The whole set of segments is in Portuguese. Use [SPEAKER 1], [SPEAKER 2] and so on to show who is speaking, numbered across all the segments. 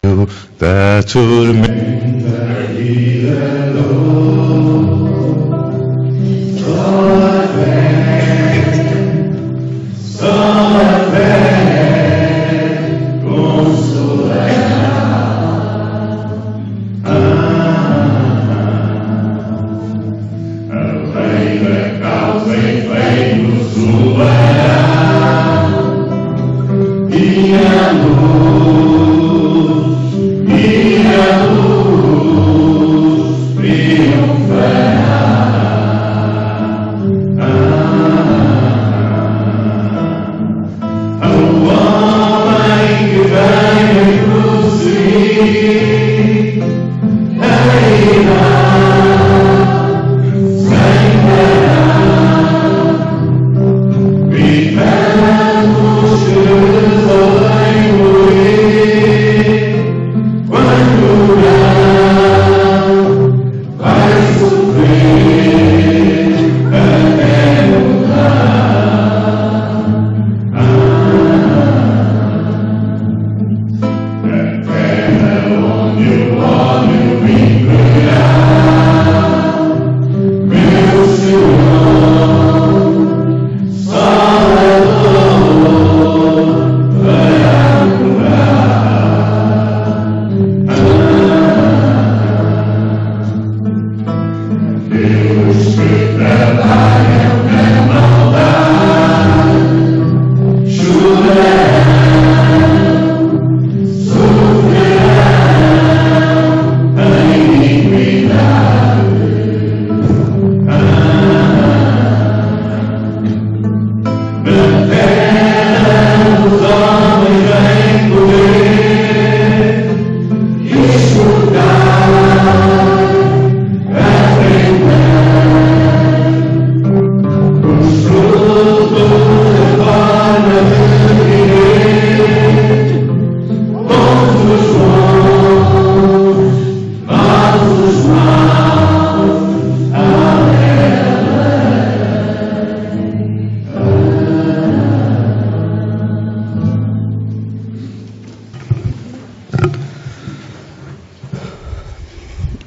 [SPEAKER 1] that tormenta he alone.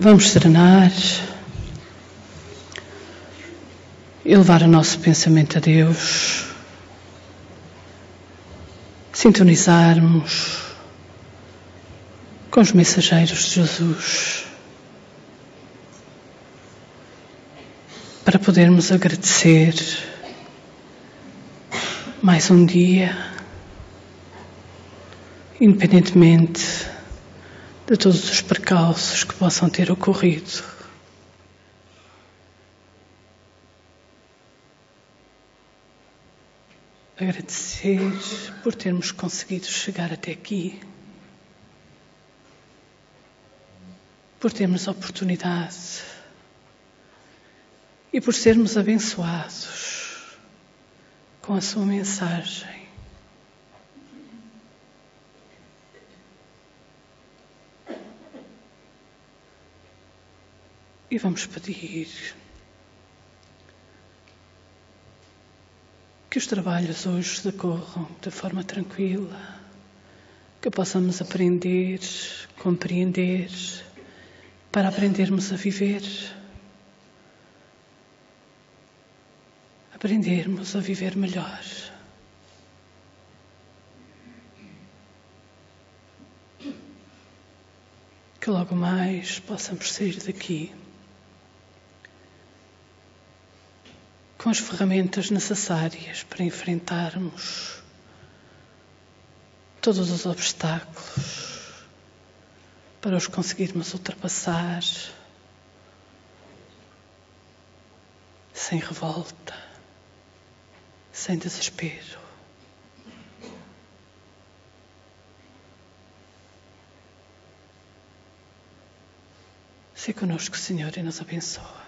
[SPEAKER 2] Vamos serenar e levar o nosso pensamento a Deus, sintonizarmos com os mensageiros de Jesus, para podermos agradecer mais um dia, independentemente de todos os percalços que possam ter ocorrido. Agradecer por termos conseguido chegar até aqui, por termos a oportunidade e por sermos abençoados com a sua mensagem. E vamos pedir que os trabalhos hoje decorram de forma tranquila, que possamos aprender, compreender, para aprendermos a viver. Aprendermos a viver melhor. Que logo mais possamos sair daqui com as ferramentas necessárias para enfrentarmos todos os obstáculos, para os conseguirmos ultrapassar sem revolta, sem desespero. Se conosco, Senhor, e nos abençoa.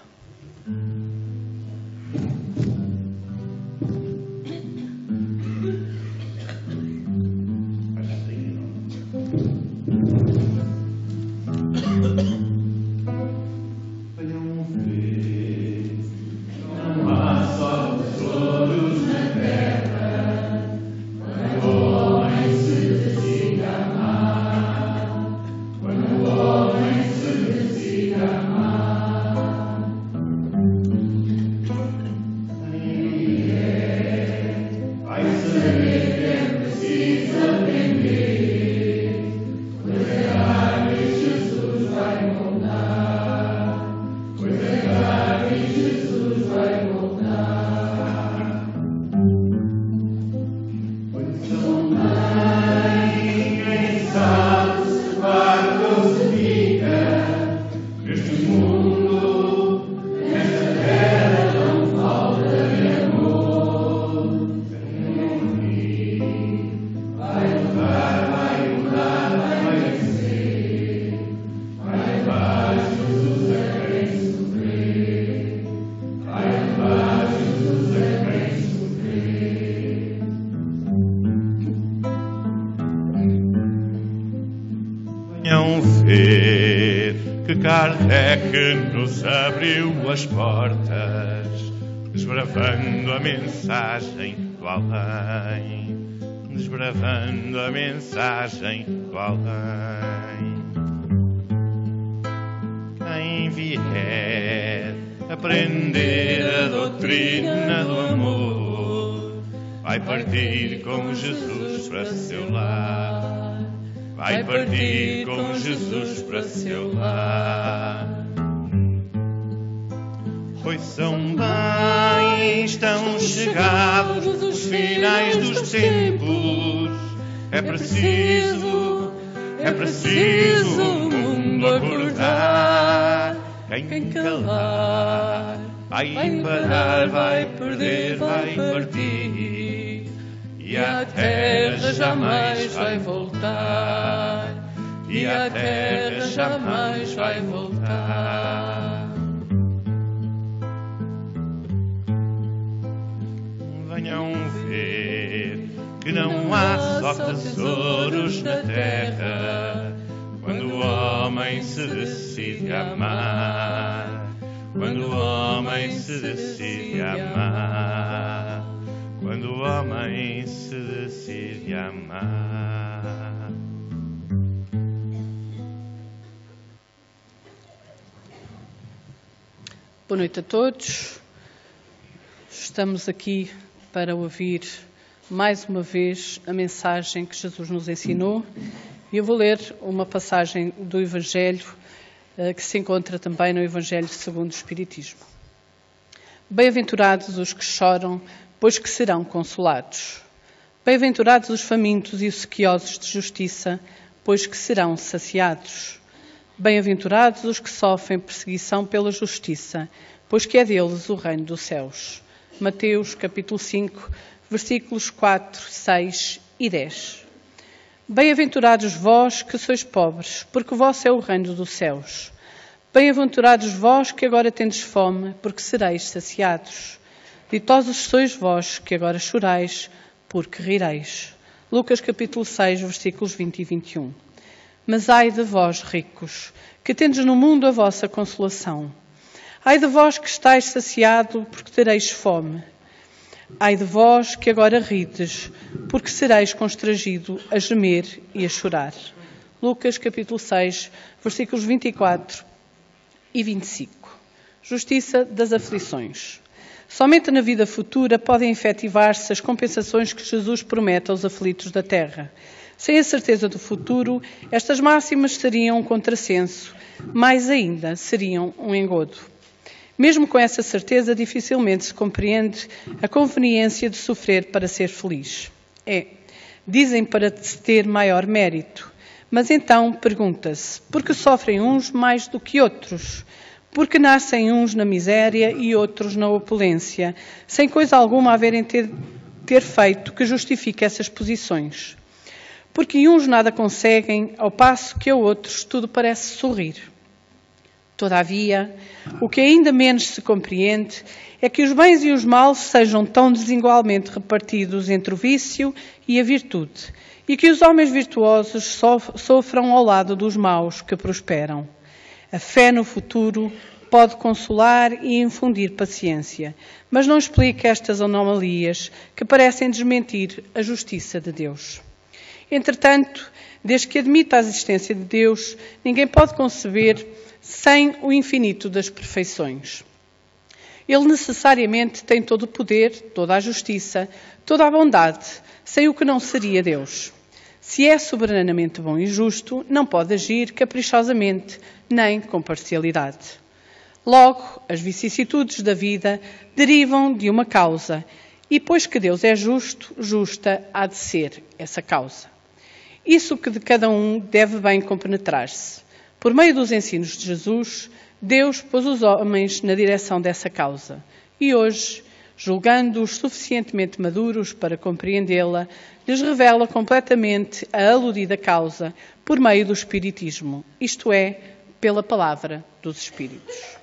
[SPEAKER 1] Kardec nos abriu as portas, desbravando a mensagem do além, desbravando a mensagem do além. Quem vier aprender a doutrina do amor, vai partir com Jesus para seu lar. Vai partir com Jesus para seu lar. Pois são bem, estão chegados os finais dos tempos. É preciso o mundo acordar. Quem calar, vai parar, vai perder, vai partir. E a terra jamais vai voltar. E a terra jamais vai voltar. Venham ver que não há só tesouros na terra quando o homem se decide a amar. Quando o homem se decide a amar. Quando o homem se decide a amar.
[SPEAKER 2] Boa noite a todos. Estamos aqui para ouvir mais uma vez a mensagem que Jesus nos ensinou. E eu vou ler uma passagem do Evangelho que se encontra também no Evangelho segundo o Espiritismo. Bem-aventurados os que choram, pois que serão consolados. Bem-aventurados os famintos e os sequiosos de justiça, pois que serão saciados. Bem-aventurados os que sofrem perseguição pela justiça, pois que é deles o reino dos céus. Mateus, capítulo 5, versículos 4, 6 e 10. Bem-aventurados vós que sois pobres, porque vosso é o reino dos céus. Bem-aventurados vós que agora tendes fome, porque sereis saciados. Ditosos sois vós que agora chorais, porque rireis. Lucas capítulo 6, versículos 20 e 21. Mas ai de vós, ricos, que tendes no mundo a vossa consolação. Ai de vós que estáis saciado, porque tereis fome. Ai de vós que agora rides, porque sereis constrangido a gemer e a chorar. Lucas capítulo 6, versículos 24 e 25. Justiça das aflições. Somente na vida futura podem efetivar-se as compensações que Jesus promete aos aflitos da terra. Sem a certeza do futuro, estas máximas seriam um contrassenso, mais ainda seriam um engodo. Mesmo com essa certeza, dificilmente se compreende a conveniência de sofrer para ser feliz. Dizem para se ter maior mérito, mas então pergunta-se, por que sofrem uns mais do que outros? Porque nascem uns na miséria e outros na opulência, sem coisa alguma haverem ter feito que justifique essas posições. Porque uns nada conseguem, ao passo que a outros tudo parece sorrir. Todavia, o que ainda menos se compreende é que os bens e os males sejam tão desigualmente repartidos entre o vício e a virtude, e que os homens virtuosos sofram ao lado dos maus que prosperam. A fé no futuro pode consolar e infundir paciência, mas não explica estas anomalias que parecem desmentir a justiça de Deus. Entretanto, desde que admita a existência de Deus, ninguém pode conceber sem o infinito das perfeições. Ele necessariamente tem todo o poder, toda a justiça, toda a bondade, sem o que não seria Deus. Se é soberanamente bom e justo, não pode agir caprichosamente, nem com parcialidade. Logo, as vicissitudes da vida derivam de uma causa, e pois que Deus é justo, justa há de ser essa causa. Isso que de cada um deve bem compenetrar-se. Por meio dos ensinos de Jesus, Deus pôs os homens na direção dessa causa. E hoje, julgando-os suficientemente maduros para compreendê-la, lhes revela completamente a aludida causa por meio do Espiritismo, isto é, pela palavra dos Espíritos.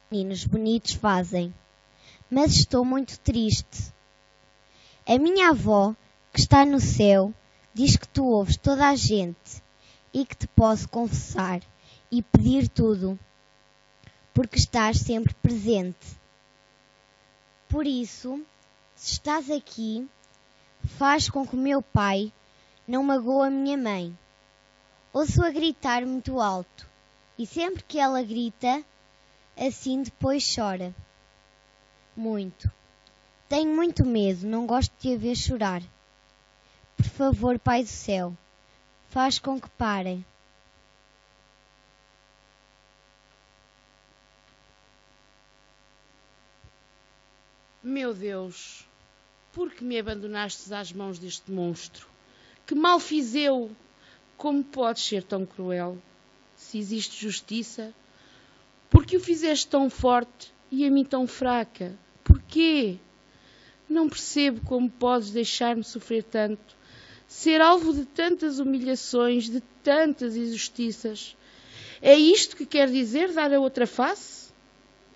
[SPEAKER 3] Meninos bonitos fazem, mas estou muito triste. A minha avó, que está no céu, diz que tu ouves toda a gente e que te posso confessar e pedir tudo, porque estás sempre presente. Por isso, se estás aqui, faz com que o meu pai não magoe a minha mãe. Ouço-a gritar muito alto, e sempre que ela grita, assim depois chora. Muito. Tenho muito medo, não gosto de a ver chorar. Por favor, Pai do Céu, faz com que parem.
[SPEAKER 4] Meu Deus, por que me abandonastes às mãos deste monstro? Que mal fiz eu? Como podes ser tão cruel? Se existe justiça, por que o fizeste tão forte e a mim tão fraca? Porquê? Não percebo como podes deixar-me sofrer tanto, ser alvo de tantas humilhações, de tantas injustiças. É isto que quer dizer dar a outra face?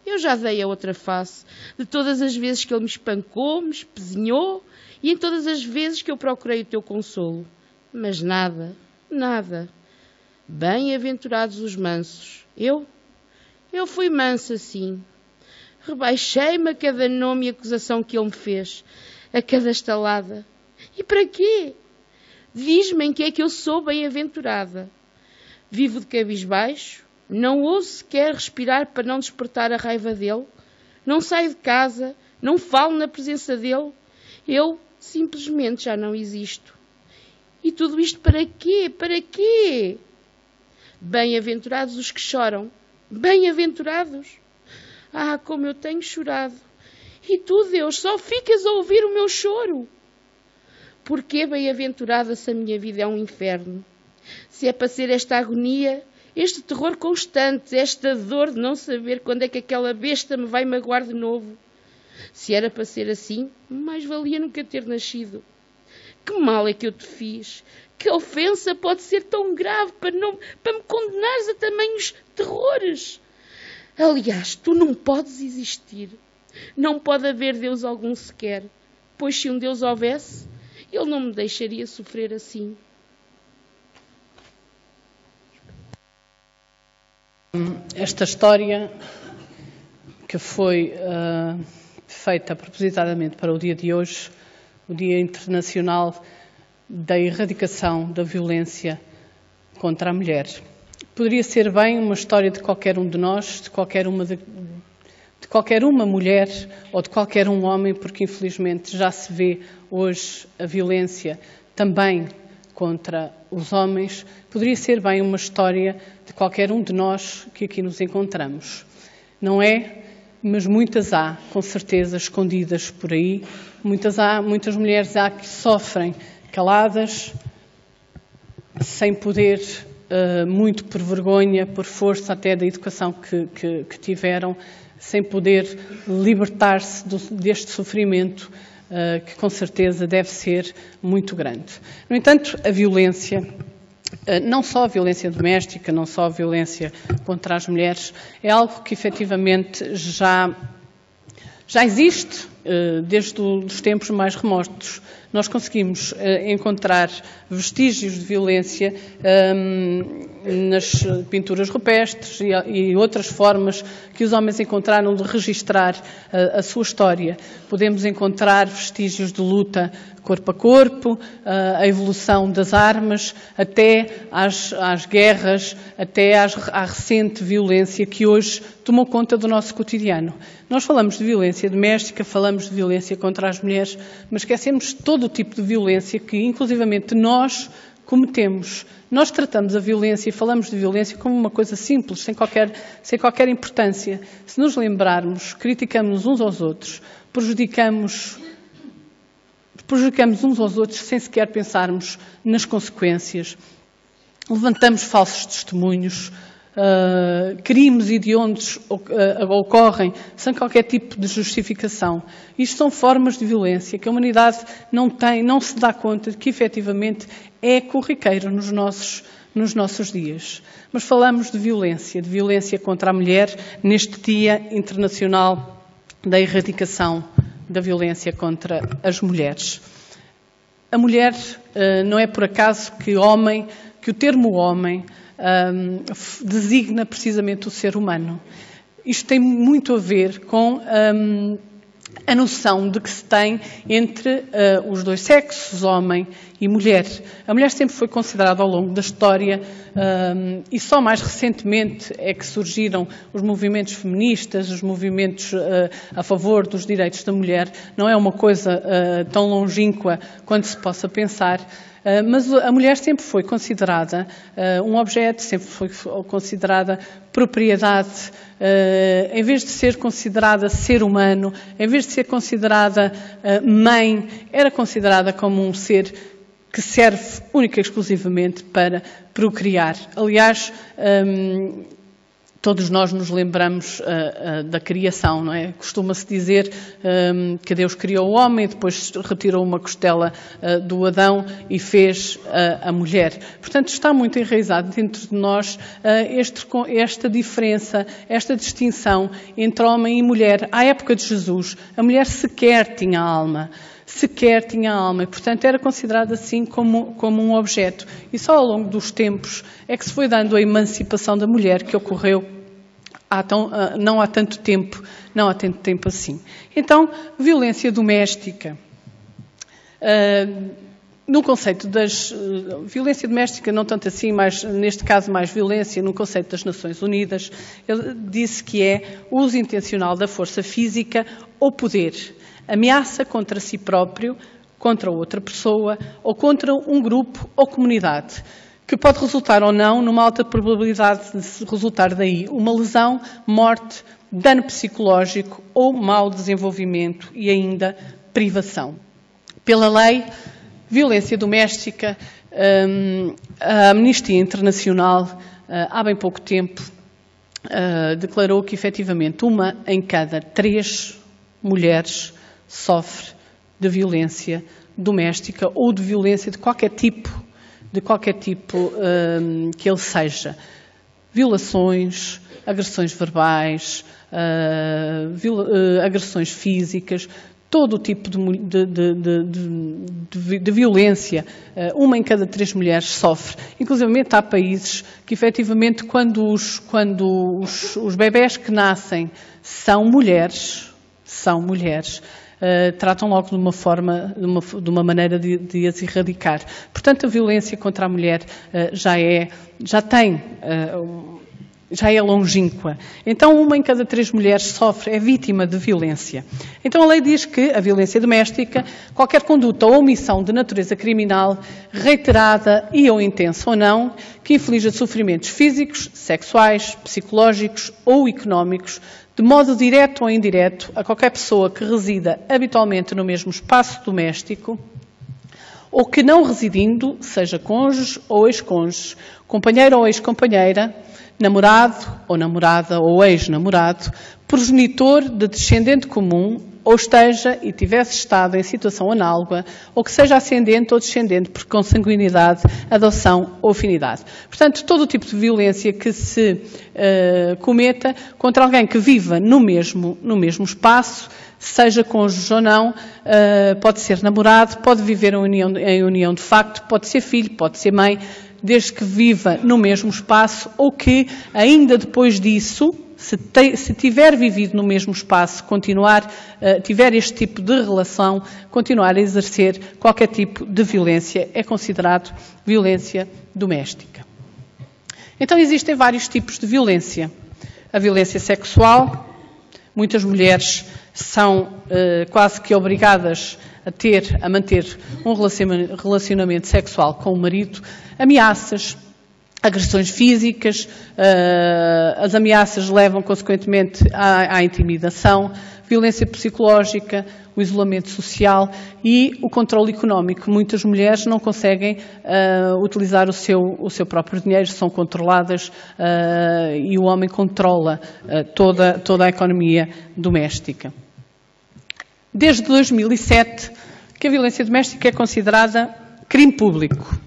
[SPEAKER 4] Eu já dei a outra face, de todas as vezes que ele me espancou, me espezinhou, e em todas as vezes que eu procurei o teu consolo. Mas nada, nada. Bem-aventurados os mansos. Eu fui mansa, sim. Rebaixei-me a cada nome e acusação que ele me fez, a cada estalada. E para quê? Diz-me em que é que eu sou bem-aventurada. Vivo de cabisbaixo, não ouso sequer respirar para não despertar a raiva dele, não saio de casa, não falo na presença dele. Eu simplesmente já não existo. E tudo isto para quê? Para quê? Bem-aventurados os que choram. Bem-aventurados! Ah, como eu tenho chorado! E tu, Deus, só ficas a ouvir o meu choro! Porquê bem-aventurada se a minha vida é um inferno? Se é para ser esta agonia, este terror constante, esta dor de não saber quando é que aquela besta me vai magoar de novo. Se era para ser assim, mais valia nunca ter nascido. Que mal é que eu te fiz? Que ofensa pode ser tão grave para me condenares a tamanhos terrores? Aliás, tu não podes existir. Não pode haver Deus algum sequer, pois se um Deus houvesse, ele não me deixaria sofrer assim.
[SPEAKER 2] Esta história, que foi feita propositadamente para o dia de hoje, o Dia Internacional da Erradicação da Violência contra a Mulher. Poderia ser bem uma história de qualquer um de nós, de qualquer uma mulher ou de qualquer um homem, porque infelizmente já se vê hoje a violência também contra os homens. Poderia ser bem uma história de qualquer um de nós que aqui nos encontramos. Não é? Mas muitas há, com certeza, escondidas por aí. Muitas mulheres há que sofrem caladas, sem poder, muito por vergonha, por força até da educação que tiveram, sem poder libertar-se deste sofrimento que com certeza deve ser muito grande. No entanto, a violência, não só a violência doméstica, não só a violência contra as mulheres, é algo que efetivamente já Já existe desde os tempos mais remotos. Nós conseguimos encontrar vestígios de violência nas pinturas rupestres e outras formas que os homens encontraram de registrar a sua história. Podemos encontrar vestígios de luta corpo a corpo, a evolução das armas, até às guerras, até à recente violência que hoje tomou conta do nosso cotidiano. Nós falamos de violência doméstica, falamos de violência contra as mulheres, mas esquecemos todo o tipo de violência que, inclusivamente, nós cometemos. Nós tratamos a violência e falamos de violência como uma coisa simples, sem qualquer importância. Se nos lembrarmos, criticamos uns aos outros, prejudicamos uns aos outros sem sequer pensarmos nas consequências. Levantamos falsos testemunhos, crimes hediondos ocorrem sem qualquer tipo de justificação. Isto são formas de violência que a humanidade não se dá conta de que efetivamente é corriqueira nos nossos dias. Mas falamos de violência contra a mulher neste Dia Internacional da Erradicação da Violência contra as Mulheres. A mulher, não é por acaso que o termo homem designa precisamente o ser humano. Isto tem muito a ver com a noção de que se tem entre os dois sexos, homem e mulher. A mulher sempre foi considerada ao longo da história e só mais recentemente é que surgiram os movimentos feministas, os movimentos a favor dos direitos da mulher. Não é uma coisa tão longínqua quanto se possa pensar. Mas a mulher sempre foi considerada um objeto, sempre foi considerada propriedade, em vez de ser considerada ser humano, em vez de ser considerada mãe, era considerada como um ser que serve única e exclusivamente para procriar. Aliás, todos nós nos lembramos da criação, não é? Costuma-se dizer que Deus criou o homem, depois retirou uma costela do Adão e fez a mulher. Portanto, está muito enraizado dentro de nós esta diferença, esta distinção entre homem e mulher. À época de Jesus, a mulher sequer tinha alma. E, portanto, era considerada assim como um objeto. E só ao longo dos tempos é que se foi dando a emancipação da mulher, que ocorreu não há tanto tempo assim. Então, violência doméstica. No conceito violência doméstica, não tanto assim, mas neste caso mais violência, no conceito das Nações Unidas, ele disse que é uso intencional da força física ou poder, ameaça contra si próprio, contra outra pessoa ou contra um grupo ou comunidade, que pode resultar ou não numa alta probabilidade de resultar daí uma lesão, morte, dano psicológico ou mau desenvolvimento e ainda privação. Pela lei, violência doméstica, a Amnistia Internacional, há bem pouco tempo, declarou que efetivamente 1 em cada 3 mulheres sofre de violência doméstica ou de violência de qualquer tipo que ele seja. Violações, agressões verbais, agressões físicas, todo o tipo de violência, 1 em cada 3 mulheres sofre. Inclusive há países que efetivamente quando os bebés que nascem são mulheres, tratam logo de uma forma, de uma maneira de as erradicar. Portanto, a violência contra a mulher já é longínqua. Então, 1 em cada 3 mulheres é vítima de violência. Então, a lei diz que a violência doméstica, qualquer conduta ou omissão de natureza criminal, reiterada ou intensa ou não, que inflige sofrimentos físicos, sexuais, psicológicos ou económicos, de modo direto ou indireto, a qualquer pessoa que resida habitualmente no mesmo espaço doméstico, ou que não residindo, seja cônjuge ou ex-cônjuge, companheiro ou ex-companheira, namorado ou namorada ou ex-namorado, progenitor de descendente comum, ou esteja e tivesse estado em situação análoga, ou que seja ascendente ou descendente por consanguinidade, adoção ou afinidade. Portanto, todo o tipo de violência que se cometa contra alguém que viva no mesmo espaço, seja cônjuge ou não, pode ser namorado, pode viver em união de facto, pode ser filho, pode ser mãe, desde que viva no mesmo espaço ou que, ainda depois disso, se tiver vivido no mesmo espaço, tiver este tipo de relação, continuar a exercer qualquer tipo de violência, é considerado violência doméstica. Então existem vários tipos de violência. A violência sexual, muitas mulheres são quase que obrigadas a manter um relacionamento sexual com o marido, ameaças, agressões físicas, as ameaças levam consequentemente à intimidação, violência psicológica, o isolamento social e o controle económico. Muitas mulheres não conseguem utilizar o seu próprio dinheiro, são controladas e o homem controla toda a economia doméstica. Desde 2007 que a violência doméstica é considerada crime público.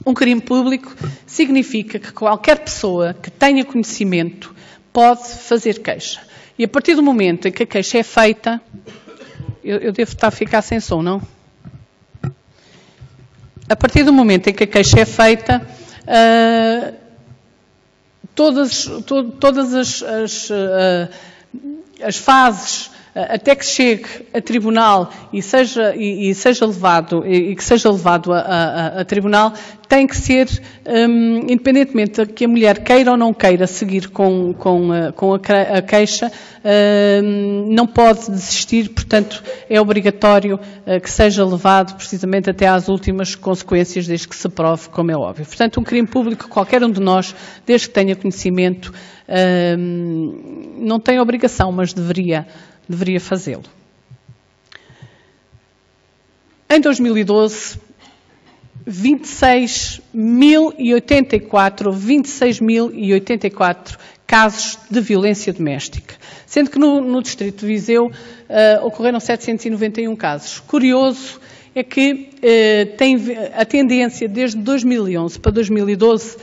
[SPEAKER 2] Um crime público significa que qualquer pessoa que tenha conhecimento pode fazer queixa. E a partir do momento em que a queixa é feita, eu devo estar a ficar sem som, não? A partir do momento em que a queixa é feita, todas as fases até que chegue a tribunal e que seja levado a tribunal, tem que ser, independentemente de que a mulher queira ou não queira seguir com a queixa, não pode desistir, portanto é obrigatório que seja levado precisamente até às últimas consequências, desde que se prove, como é óbvio. Portanto, um crime público, qualquer um de nós, desde que tenha conhecimento, não tem obrigação, mas deveria fazê-lo. Em 2012, 26.084 casos de violência doméstica, sendo que no Distrito de Viseu ocorreram 791 casos. Curioso é que tem a tendência, desde 2011 para 2012,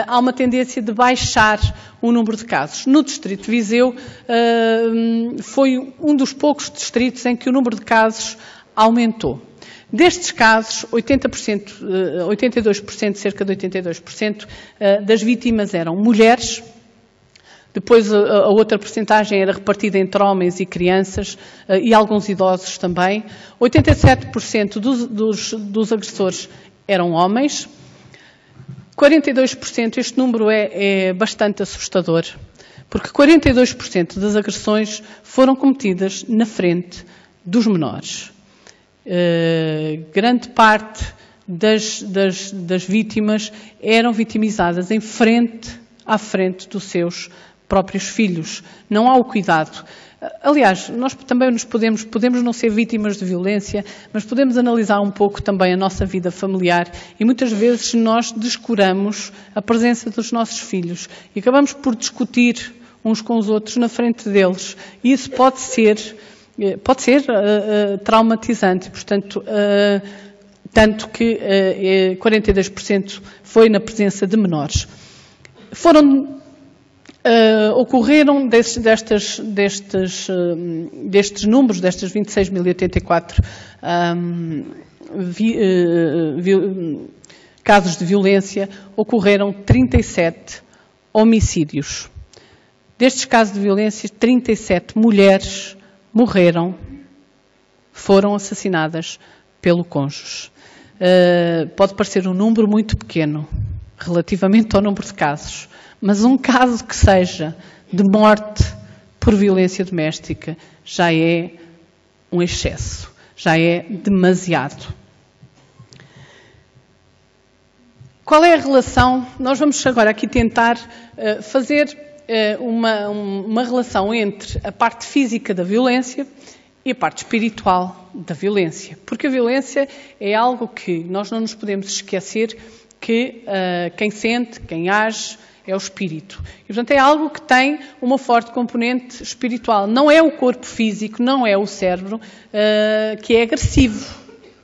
[SPEAKER 2] há uma tendência de baixar o número de casos. No Distrito de Viseu foi um dos poucos distritos em que o número de casos aumentou. Destes casos, 82%, cerca de 82% das vítimas eram mulheres. Depois a outra percentagem era repartida entre homens e crianças e alguns idosos também. 87% dos agressores eram homens. 42%, este número é bastante assustador, porque 42% das agressões foram cometidas na frente dos menores. Grande parte das vítimas eram vitimizadas à frente dos seus próprios filhos. Não há o cuidado. Aliás, nós também podemos não ser vítimas de violência, mas podemos analisar um pouco também a nossa vida familiar e muitas vezes nós descuramos a presença dos nossos filhos e acabamos por discutir uns com os outros na frente deles. E isso pode ser traumatizante, portanto, tanto que 42% foi na presença de menores. Ocorreram destes números, destas 26.084 casos de violência, ocorreram 37 homicídios. Destes casos de violência, 37 mulheres foram assassinadas pelo cônjuge. Pode parecer um número muito pequeno, relativamente ao número de casos, mas um caso que seja de morte por violência doméstica já é um excesso, já é demasiado. Qual é a relação? Nós vamos agora aqui tentar fazer uma relação entre a parte física da violência e a parte espiritual da violência. Porque a violência é algo que nós não nos podemos esquecer que quem sente, quem age, é o espírito. E, portanto, é algo que tem uma forte componente espiritual. Não é o corpo físico, não é o cérebro que é agressivo,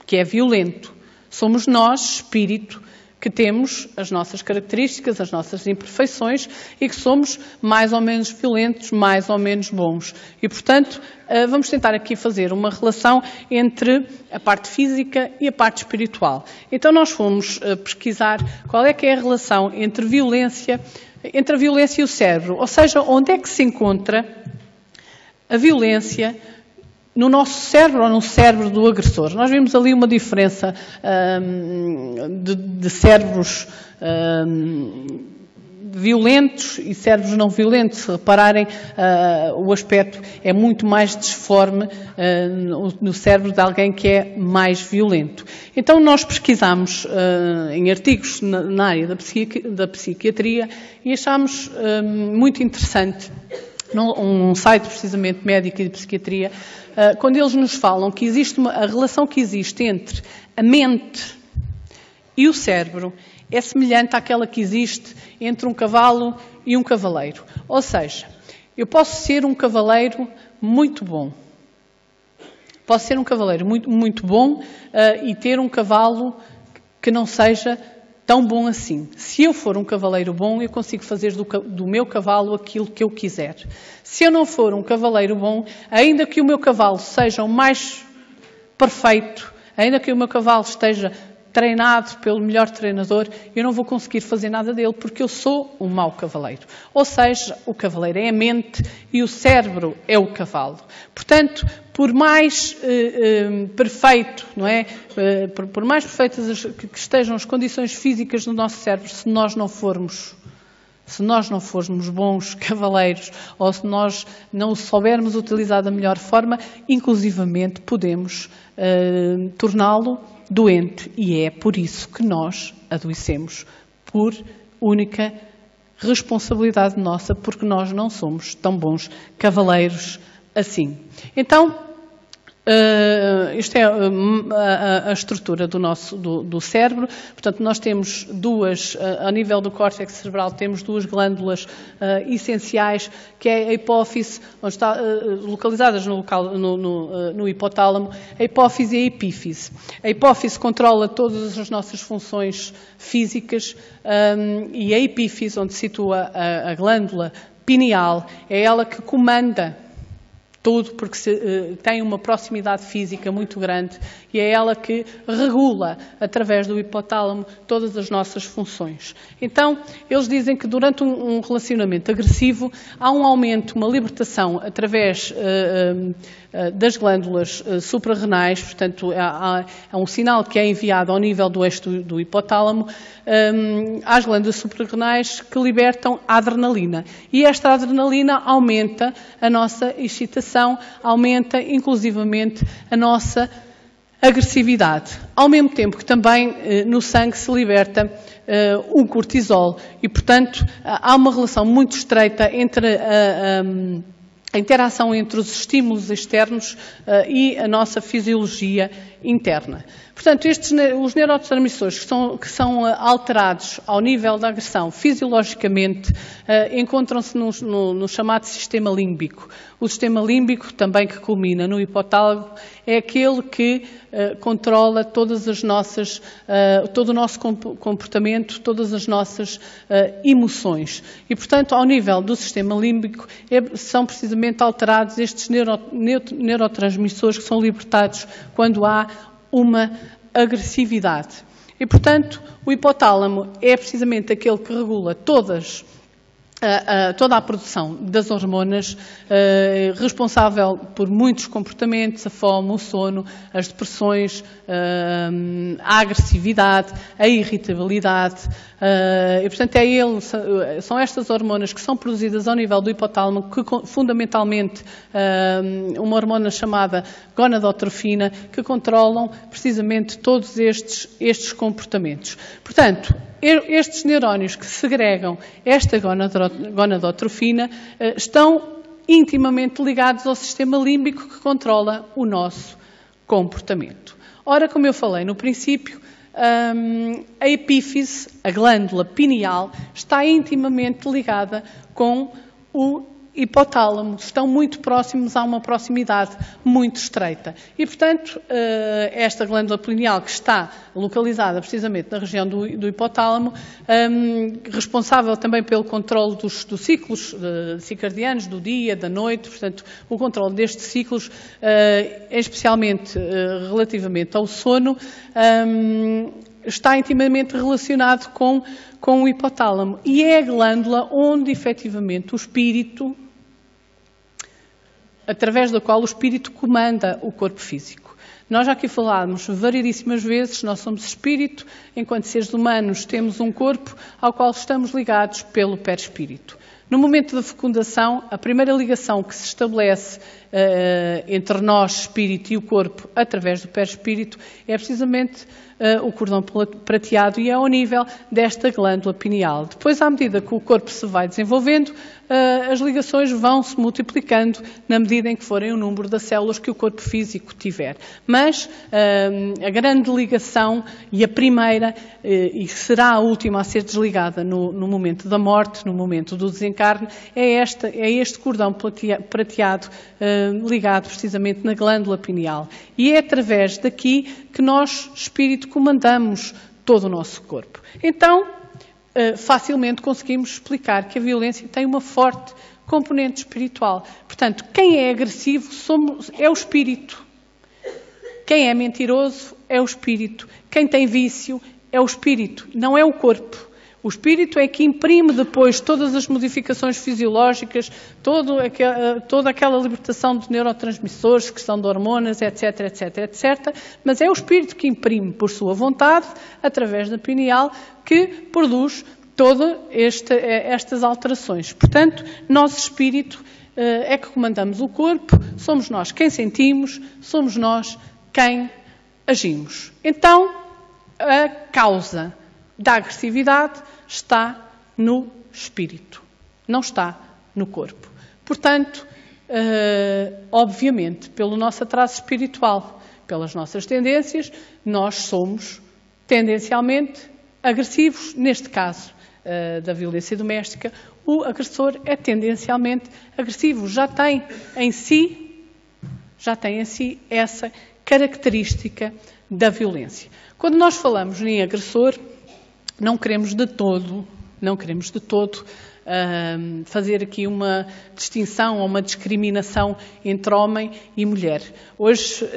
[SPEAKER 2] que é violento. Somos nós, espírito, que temos as nossas características, as nossas imperfeições e que somos mais ou menos violentos, mais ou menos bons. E, portanto, vamos tentar aqui fazer uma relação entre a parte física e a parte espiritual. Então, nós fomos pesquisar qual é que é a relação entre a violência e o cérebro, ou seja, onde é que se encontra a violência no nosso cérebro ou no cérebro do agressor. Nós vimos ali uma diferença de cérebros violentos e cérebros não violentos. Se repararem, o aspecto é muito mais disforme no cérebro de alguém que é mais violento. Então nós pesquisamos em artigos na área da psiquiatria e achámos muito interessante, num site precisamente médico e de psiquiatria, quando eles nos falam que existe a relação que existe entre a mente e o cérebro é semelhante àquela que existe entre um cavalo e um cavaleiro. Ou seja, eu posso ser um cavaleiro muito bom. Posso ser um cavaleiro muito bom e ter um cavalo que não seja tão bom assim. Se eu for um cavaleiro bom, eu consigo fazer do meu cavalo aquilo que eu quiser. Se eu não for um cavaleiro bom, ainda que o meu cavalo seja o mais perfeito, ainda que o meu cavalo esteja treinado pelo melhor treinador, eu não vou conseguir fazer nada dele porque eu sou um mau cavaleiro. Ou seja, o cavaleiro é a mente e o cérebro é o cavalo. Portanto, por mais perfeito, não é? Por mais perfeitas que estejam as condições físicas do nosso cérebro, se nós não formos bons cavaleiros ou se nós não o soubermos utilizar da melhor forma, inclusivamente podemos torná-lo doente, e é por isso que nós adoecemos, por única responsabilidade nossa, porque nós não somos tão bons cavaleiros assim. Então, isto é a estrutura do cérebro. Portanto, nós temos a nível do córtex cerebral, temos duas glândulas essenciais, que é a hipófise, onde está localizadas no hipotálamo, a hipófise e a epífise. A hipófise controla todas as nossas funções físicas e a epífise, onde se situa a glândula pineal, é ela que comanda tudo, porque tem uma proximidade física muito grande e é ela que regula, através do hipotálamo, todas as nossas funções. Então, eles dizem que durante um relacionamento agressivo há um aumento, uma libertação através das glândulas suprarrenais, portanto, há um sinal que é enviado ao nível do eixo do hipotálamo às glândulas suprarrenais que libertam a adrenalina. E esta adrenalina aumenta a nossa excitação, aumenta inclusivamente a nossa agressividade. Ao mesmo tempo que também no sangue se liberta o cortisol e, portanto, há uma relação muito estreita entre a interação entre os estímulos externos e a nossa fisiologia interna. Portanto, os neurotransmissores que são alterados ao nível da agressão fisiologicamente encontram-se no chamado sistema límbico. O sistema límbico, também que culmina no hipotálamo, é aquele que controla todo o nosso comportamento, todas as nossas emoções. E, portanto, ao nível do sistema límbico, são precisamente alterados estes neurotransmissores que são libertados quando há uma agressividade. E, portanto, o hipotálamo é precisamente aquele que regula toda a produção das hormonas, responsável por muitos comportamentos, a fome, o sono, as depressões, a agressividade, a irritabilidade. E, portanto, são estas hormonas que são produzidas ao nível do hipotálamo, que fundamentalmente uma hormona chamada gonadotrofina, que controlam precisamente todos estes comportamentos. Portanto, estes neurónios que segregam esta gonadotrofina estão intimamente ligados ao sistema límbico que controla o nosso comportamento. Ora, como eu falei no princípio, a epífise, a glândula pineal, está intimamente ligada com o hipotálamo, estão muito próximos, há uma proximidade muito estreita. E, portanto, esta glândula pineal que está localizada precisamente na região do hipotálamo, responsável também pelo controle dos ciclos circadianos, do dia, da noite, portanto, o controle destes ciclos, especialmente relativamente ao sono, está intimamente relacionado com o hipotálamo. E é a glândula onde, efetivamente, o espírito, através da qual o espírito comanda o corpo físico. Nós já aqui falámos variedíssimas vezes, nós somos espírito, enquanto seres humanos temos um corpo ao qual estamos ligados pelo perispírito. No momento da fecundação, a primeira ligação que se estabelece entre nós, espírito, e o corpo, através do perispírito, é precisamente o cordão prateado e é ao nível desta glândula pineal. Depois, à medida que o corpo se vai desenvolvendo, as ligações vão se multiplicando na medida em que forem o número das células que o corpo físico tiver. Mas a grande ligação, e a primeira, e será a última a ser desligada no momento da morte, no momento do desencarne, é este cordão prateado ligado precisamente na glândula pineal. E é através daqui que nós, espírito, comandamos todo o nosso corpo. Então, facilmente conseguimos explicar que a violência tem uma forte componente espiritual. Portanto, quem é agressivo é o espírito. Quem é mentiroso é o espírito. Quem tem vício é o espírito, não é o corpo. O espírito é que imprime depois todas as modificações fisiológicas, toda aquela libertação de neurotransmissores, secreção de hormonas, etc, etc, etc. Mas é o espírito que imprime por sua vontade, através da pineal, que produz todas estas alterações. Portanto, nós, espírito, é que comandamos o corpo, somos nós quem sentimos, somos nós quem agimos. Então, a causa da agressividade está no espírito, não está no corpo. Portanto, obviamente, pelo nosso atraso espiritual, pelas nossas tendências, nós somos tendencialmente agressivos. Neste caso da violência doméstica, o agressor é tendencialmente agressivo, já tem em si essa característica da violência. Quando nós falamos em agressor, não queremos de todo fazer aqui uma distinção ou uma discriminação entre homem e mulher. Hoje,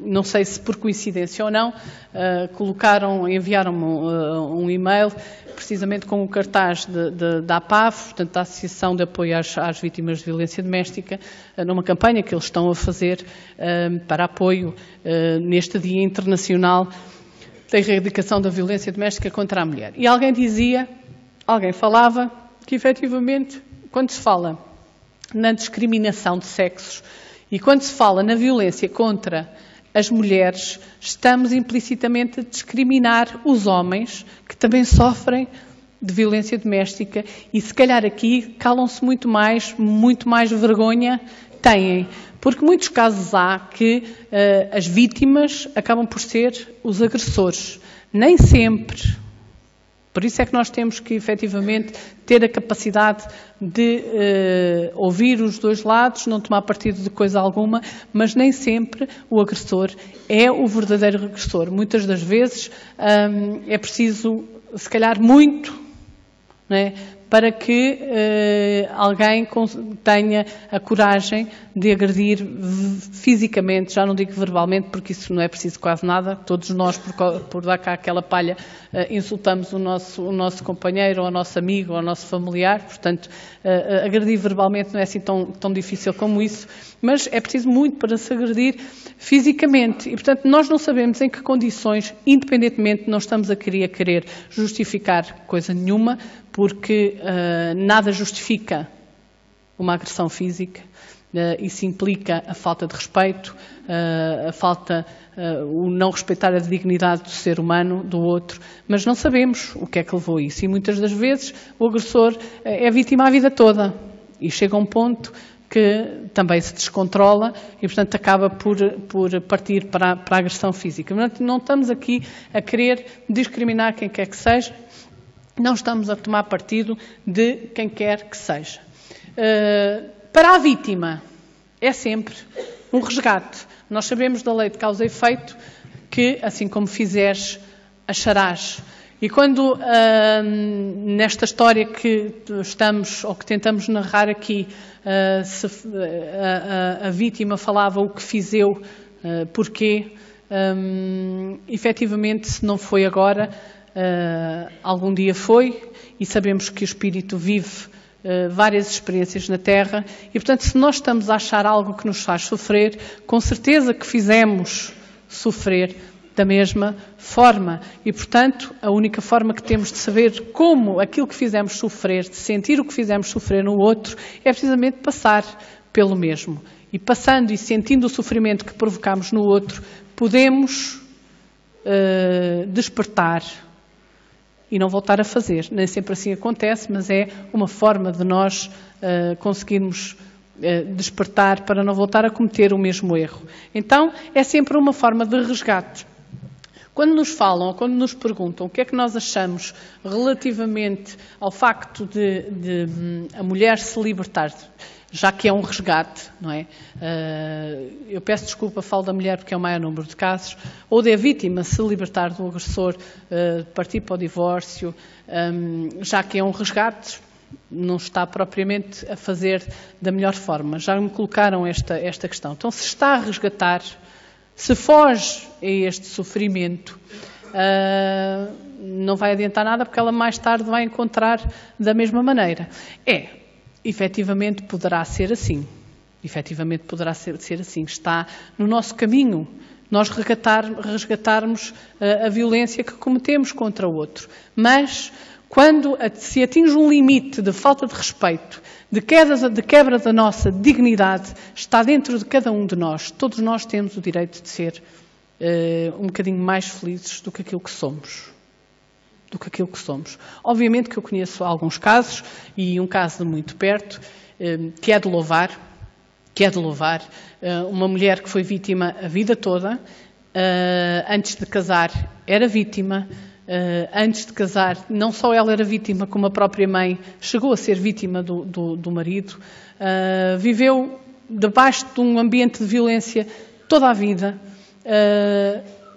[SPEAKER 2] não sei se por coincidência ou não, enviaram-me um e-mail precisamente com o cartaz da APAV, portanto, da Associação de Apoio às Vítimas de Violência Doméstica, numa campanha que eles estão a fazer para apoio neste Dia Internacional da Erradicação da Violência Doméstica contra a Mulher. E alguém falava que, efetivamente, quando se fala na discriminação de sexos e quando se fala na violência contra as mulheres, estamos implicitamente a discriminar os homens que também sofrem de violência doméstica e, se calhar, aqui calam-se muito mais vergonha têm. Porque muitos casos há que as vítimas acabam por ser os agressores. Nem sempre. Por isso é que nós temos que, efetivamente, ter a capacidade de ouvir os dois lados, não tomar partido de coisa alguma, mas nem sempre o agressor é o verdadeiro agressor. Muitas das vezes é preciso, se calhar, muito, não é? Para que alguém tenha a coragem de agredir fisicamente, já não digo verbalmente, porque isso não é preciso quase nada, todos nós, por dar cá aquela palha, insultamos o nosso companheiro, ou o nosso amigo, ou o nosso familiar, portanto, agredir verbalmente não é assim tão difícil como isso, mas é preciso muito para se agredir fisicamente, e portanto nós não sabemos em que condições, independentemente, não estamos a querer justificar coisa nenhuma, porque nada justifica uma agressão física, isso implica a falta de respeito, o não respeitar a dignidade do ser humano, do outro, mas não sabemos o que é que levou a isso. E muitas das vezes o agressor é vítima a vida toda e chega a um ponto que também se descontrola e, portanto, acaba por partir para a agressão física. Portanto, não estamos aqui a querer discriminar quem quer que seja, não estamos a tomar partido de quem quer que seja. Para a vítima, é sempre um resgate. Nós sabemos da lei de causa e efeito que, assim como fizeres, acharás. E quando, nesta história que estamos, ou que tentamos narrar aqui, a vítima falava o que fiz eu, porquê, efetivamente, se não foi agora, algum dia foi, e sabemos que o Espírito vive várias experiências na Terra, e portanto, se nós estamos a achar algo que nos faz sofrer, com certeza que fizemos sofrer da mesma forma. E portanto, a única forma que temos de saber como aquilo que fizemos sofrer, de sentir o que fizemos sofrer no outro, é precisamente passar pelo mesmo. E passando e sentindo o sofrimento que provocamos no outro, podemos despertar e não voltar a fazer. Nem sempre assim acontece, mas é uma forma de nós conseguirmos despertar para não voltar a cometer o mesmo erro. Então, é sempre uma forma de resgate. Quando nos falam, ou quando nos perguntam o que é que nós achamos relativamente ao facto de a mulher se libertar, já que é um resgate, não é? Eu peço desculpa, falo da mulher porque é o maior número de casos, ou da vítima se libertar do agressor, partir para o divórcio, já que é um resgate, não está propriamente a fazer da melhor forma. Já me colocaram esta questão. Então, se está a resgatar, se foge a este sofrimento, não vai adiantar nada porque ela mais tarde vai encontrar da mesma maneira. Efetivamente poderá ser assim. Efetivamente poderá ser assim. Está no nosso caminho nós resgatarmos a violência que cometemos contra o outro. Mas quando se atinge um limite de falta de respeito, de quebra da nossa dignidade, está dentro de cada um de nós. Todos nós temos o direito de ser um bocadinho mais felizes do que aquilo que somos. Obviamente que eu conheço alguns casos, e um caso de muito perto, que é de louvar. Uma mulher que foi vítima a vida toda, antes de casar era vítima, antes de casar não só ela era vítima, como a própria mãe chegou a ser vítima do marido, viveu debaixo de um ambiente de violência toda a vida,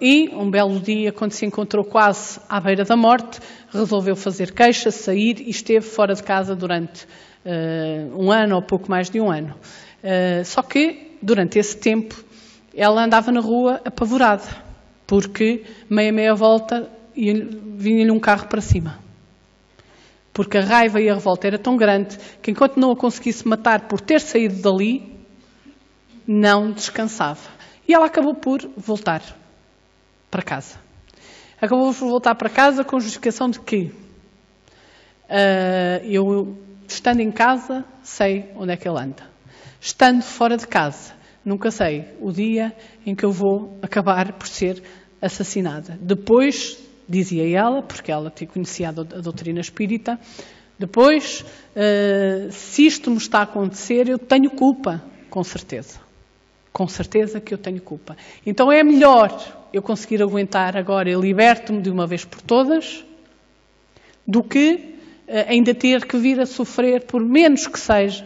[SPEAKER 2] e um belo dia, quando se encontrou quase à beira da morte, resolveu fazer queixa, sair, e esteve fora de casa durante um ano ou pouco mais de um ano. Só que, durante esse tempo, ela andava na rua apavorada, porque meia volta vinha-lhe um carro para cima. Porque a raiva e a revolta era tão grande que, enquanto não a conseguisse matar por ter saído dali, não descansava. E ela acabou por voltar para casa. Acabou por voltar para casa com a justificação de que eu, estando em casa, sei onde é que ele anda. Estando fora de casa, nunca sei o dia em que eu vou acabar por ser assassinada. Depois, dizia ela, porque ela conhecia a doutrina espírita, depois, se isto me está a acontecer, eu tenho culpa, com certeza. Com certeza que eu tenho culpa. Então é melhor eu conseguir aguentar agora e liberto-me de uma vez por todas, do que ainda ter que vir a sofrer, por menos que seja,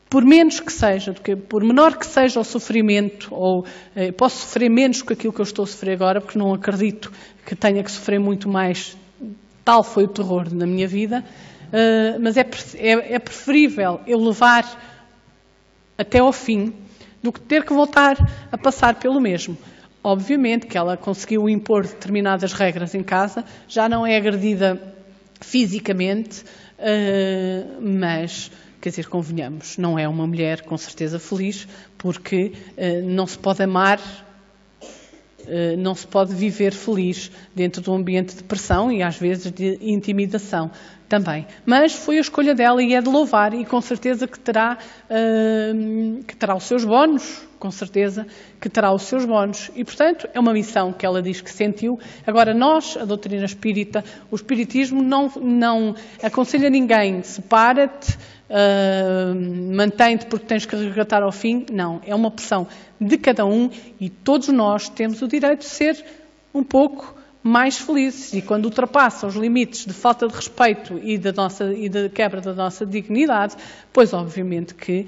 [SPEAKER 2] por menor que seja o sofrimento, ou posso sofrer menos que aquilo que eu estou a sofrer agora, porque não acredito que tenha que sofrer muito mais. Tal foi o terror na minha vida, mas é preferível eu levar até ao fim do que ter que voltar a passar pelo mesmo. Obviamente que ela conseguiu impor determinadas regras em casa, já não é agredida fisicamente, mas, quer dizer, convenhamos, não é uma mulher com certeza feliz, porque não se pode amar, não se pode viver feliz dentro de um ambiente de pressão e às vezes de intimidação também. Mas foi a escolha dela e é de louvar, e com certeza que terá os seus bónus, com certeza que terá os seus bónus. E, portanto, é uma missão que ela diz que sentiu. Agora, nós, a doutrina espírita, o espiritismo não aconselha ninguém, separa-te, mantém-te porque tens que resgatar ao fim. Não, é uma opção de cada um, e todos nós temos o direito de ser um pouco mais felizes. E quando ultrapassam os limites de falta de respeito e de quebra da nossa dignidade, pois obviamente que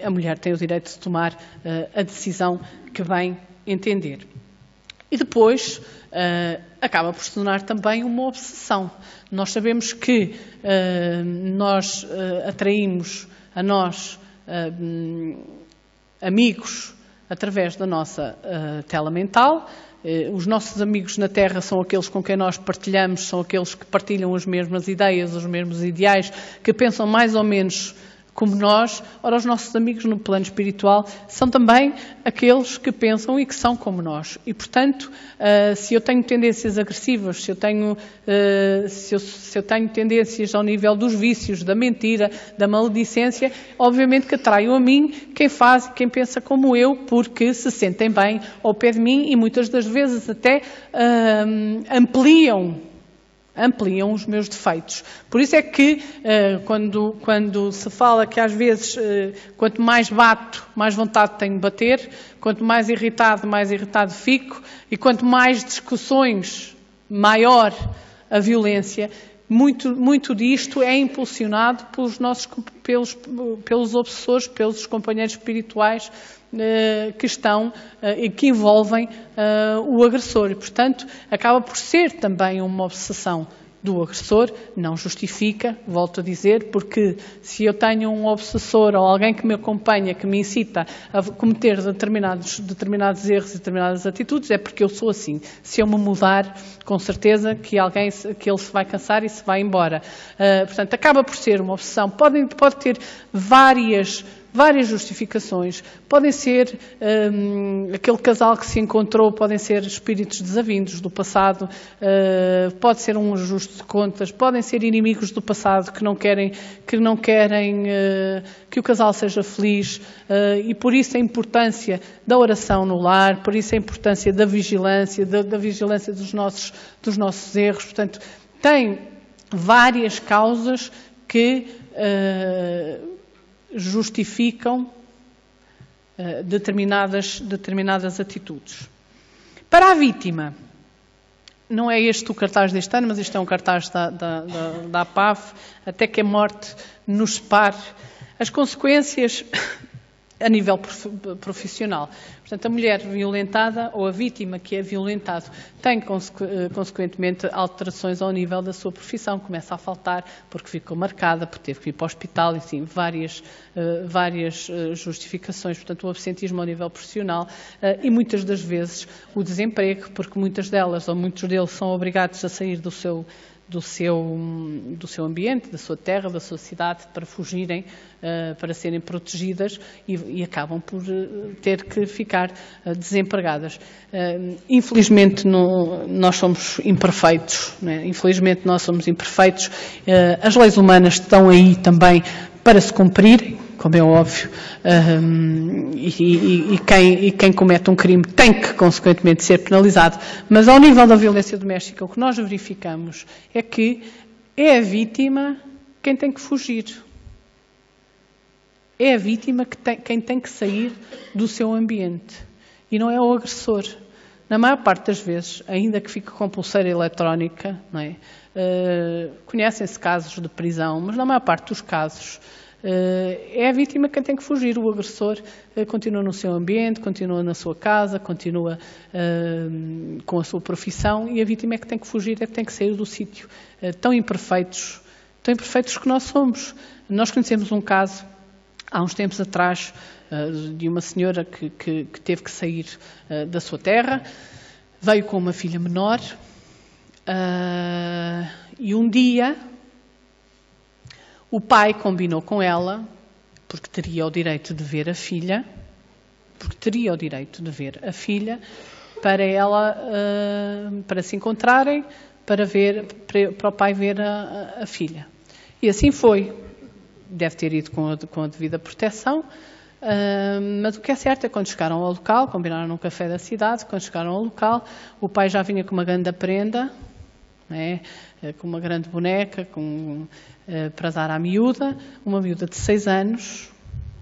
[SPEAKER 2] a mulher tem o direito de tomar a decisão que bem entender. E depois acaba por se tornar também uma obsessão. Nós sabemos que nós atraímos a nós amigos através da nossa tela mental. Os nossos amigos na Terra são aqueles com quem nós partilhamos, são aqueles que partilham as mesmas ideias, os mesmos ideais, que pensam mais ou menos como nós. Ora, os nossos amigos no plano espiritual são também aqueles que pensam e que são como nós. E, portanto, se eu tenho tendências agressivas, se eu tenho tendências ao nível dos vícios, da mentira, da maledicência, obviamente que atraio a mim quem pensa como eu, porque se sentem bem ao pé de mim e muitas das vezes até ampliam os meus defeitos. Por isso é que, quando se fala que às vezes, quanto mais bato, mais vontade tenho de bater, quanto mais irritado fico, e quanto mais discussões, maior a violência, muito disto é impulsionado pelos obsessores, pelos companheiros espirituais que estão e que envolvem o agressor. E, portanto, acaba por ser também uma obsessão do agressor, não justifica, volto a dizer, porque se eu tenho um obsessor ou alguém que me acompanha, que me incita a cometer determinados erros e determinadas atitudes, é porque eu sou assim. Se eu me mudar, com certeza que ele se vai cansar e se vai embora. Portanto, acaba por ser uma obsessão. Pode ter várias justificações. Podem ser aquele casal que se encontrou, podem ser espíritos desavindos do passado, pode ser um ajuste de contas, podem ser inimigos do passado que não querem que o casal seja feliz, e por isso a importância da oração no lar, por isso a importância da vigilância, da vigilância dos nossos erros. Portanto, tem várias causas que justificam determinadas atitudes. Para a vítima, não é este o cartaz deste ano, mas este é um cartaz da APAV, até que a morte nos separe. As consequências a nível profissional. Portanto, a mulher violentada ou a vítima que é violentado tem, consequentemente, alterações ao nível da sua profissão. Começa a faltar porque ficou marcada, porque teve que ir para o hospital, enfim, várias justificações. Portanto, o absentismo ao nível profissional e, muitas das vezes, o desemprego, porque muitas delas ou muitos deles são obrigados a sair do seu ambiente, da sua terra, da sua cidade, para fugirem, para serem protegidas e acabam por ter que ficar desempregadas. Infelizmente, nós somos imperfeitos, né? Infelizmente, nós somos imperfeitos. As leis humanas estão aí também para se cumprirem, como é óbvio, e quem comete um crime tem que, consequentemente, ser penalizado. Mas, ao nível da violência doméstica, o que nós verificamos é que é a vítima quem tem que fugir. É a vítima quem tem que sair do seu ambiente. E não é o agressor. Na maior parte das vezes, ainda que fique com pulseira eletrónica, não é? Conhecem-se casos de prisão, mas na maior parte dos casos é a vítima quem tem que fugir. O agressor continua no seu ambiente, continua na sua casa, continua com a sua profissão, e a vítima é que tem que fugir, é que tem que sair do sítio. Tão imperfeitos que nós somos. Nós conhecemos um caso, há uns tempos atrás, de uma senhora que teve que sair da sua terra, veio com uma filha menor, e um dia o pai combinou com ela, porque teria o direito de ver a filha, para se encontrarem, para o pai ver a filha. E assim foi. Deve ter ido com a devida proteção, mas o que é certo é que quando chegaram ao local, combinaram num café da cidade, quando chegaram ao local, o pai já vinha com uma grande prenda, né, com uma grande boneca, para dar à miúda, uma miúda de 6 anos,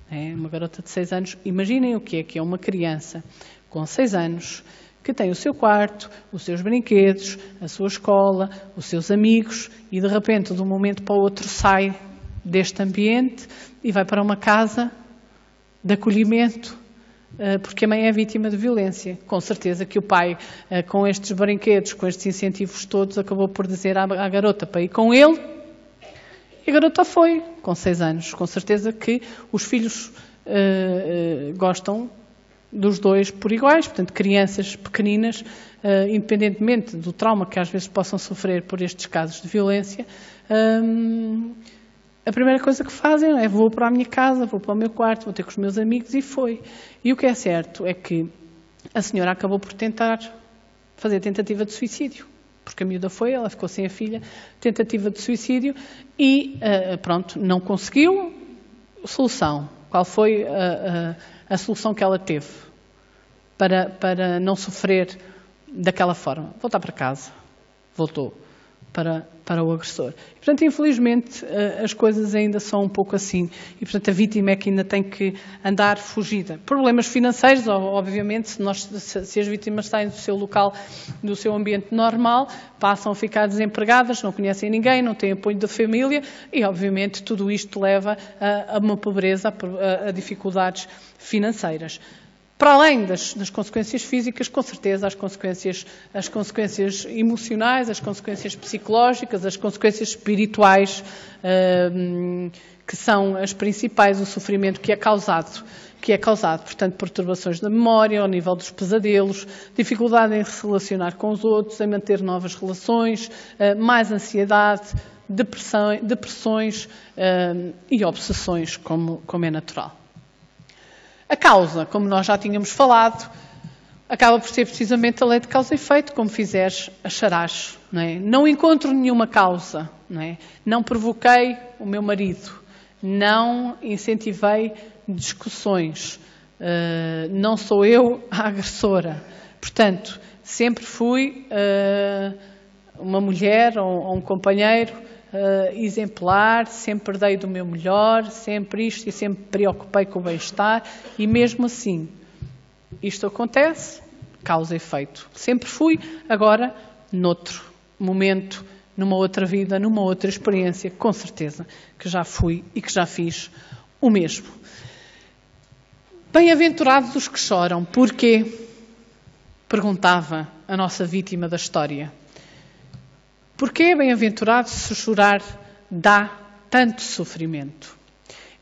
[SPEAKER 2] né, uma garota de 6 anos. Imaginem o que é uma criança com 6 anos, que tem o seu quarto, os seus brinquedos, a sua escola, os seus amigos e de repente, de um momento para o outro, sai deste ambiente e vai para uma casa de acolhimento, porque a mãe é vítima de violência. Com certeza que o pai, com estes brinquedos, com estes incentivos todos, acabou por dizer à garota para ir com ele, e a garota foi, com 6 anos. Com certeza que os filhos gostam dos dois por iguais, portanto, crianças pequeninas, independentemente do trauma que às vezes possam sofrer por estes casos de violência, a primeira coisa que fazem é: vou para a minha casa, vou para o meu quarto, vou ter com os meus amigos, e foi. E o que é certo é que a senhora acabou por tentar fazer tentativa de suicídio, porque a miúda foi, ela ficou sem a filha, tentativa de suicídio e, pronto, não conseguiu. Solução. Qual foi a solução que ela teve para não sofrer daquela forma? Voltar para casa. Voltou para o agressor. E, portanto, infelizmente, as coisas ainda são um pouco assim. E, portanto, a vítima é que ainda tem que andar fugida. Problemas financeiros, obviamente, se as vítimas saem do seu local, do seu ambiente normal, passam a ficar desempregadas, não conhecem ninguém, não têm apoio da família e, obviamente, tudo isto leva a uma pobreza, a dificuldades financeiras. Para além das consequências físicas, com certeza, as consequências emocionais, as consequências psicológicas, as consequências espirituais, que são as principais, o sofrimento que é causado, portanto, perturbações da memória, ao nível dos pesadelos, dificuldade em se relacionar com os outros, em manter novas relações, mais ansiedade, depressões e obsessões, como é natural. A causa, como nós já tínhamos falado, acaba por ser precisamente a lei de causa e efeito: como fizeres, acharás. Não é? Não encontro nenhuma causa. Não é? Não provoquei o meu marido. Não incentivei discussões. Não sou eu a agressora. Portanto, sempre fui uma mulher ou um companheiro exemplar, sempre dei do meu melhor, sempre isto, e sempre me preocupei com o bem-estar, e mesmo assim isto acontece, causa e efeito. Sempre fui, agora noutro momento, numa outra vida, numa outra experiência, com certeza que já fui e que já fiz o mesmo. Bem-aventurados os que choram. Porquê? Perguntava a nossa vítima da história. Porquê, bem-aventurado, se chorar dá tanto sofrimento?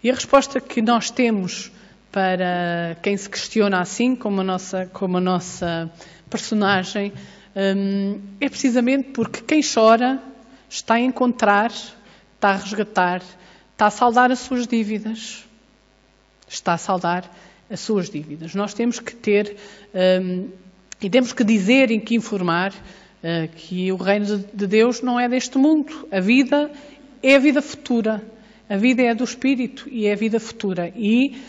[SPEAKER 2] E a resposta que nós temos para quem se questiona assim, como a nossa personagem, é precisamente porque quem chora está a encontrar, está a resgatar, está a saldar as suas dívidas. Está a saldar as suas dívidas. Nós temos que ter, e temos que dizer e que informar, que o reino de Deus não é deste mundo. A vida é a vida futura. A vida é do Espírito e é a vida futura. E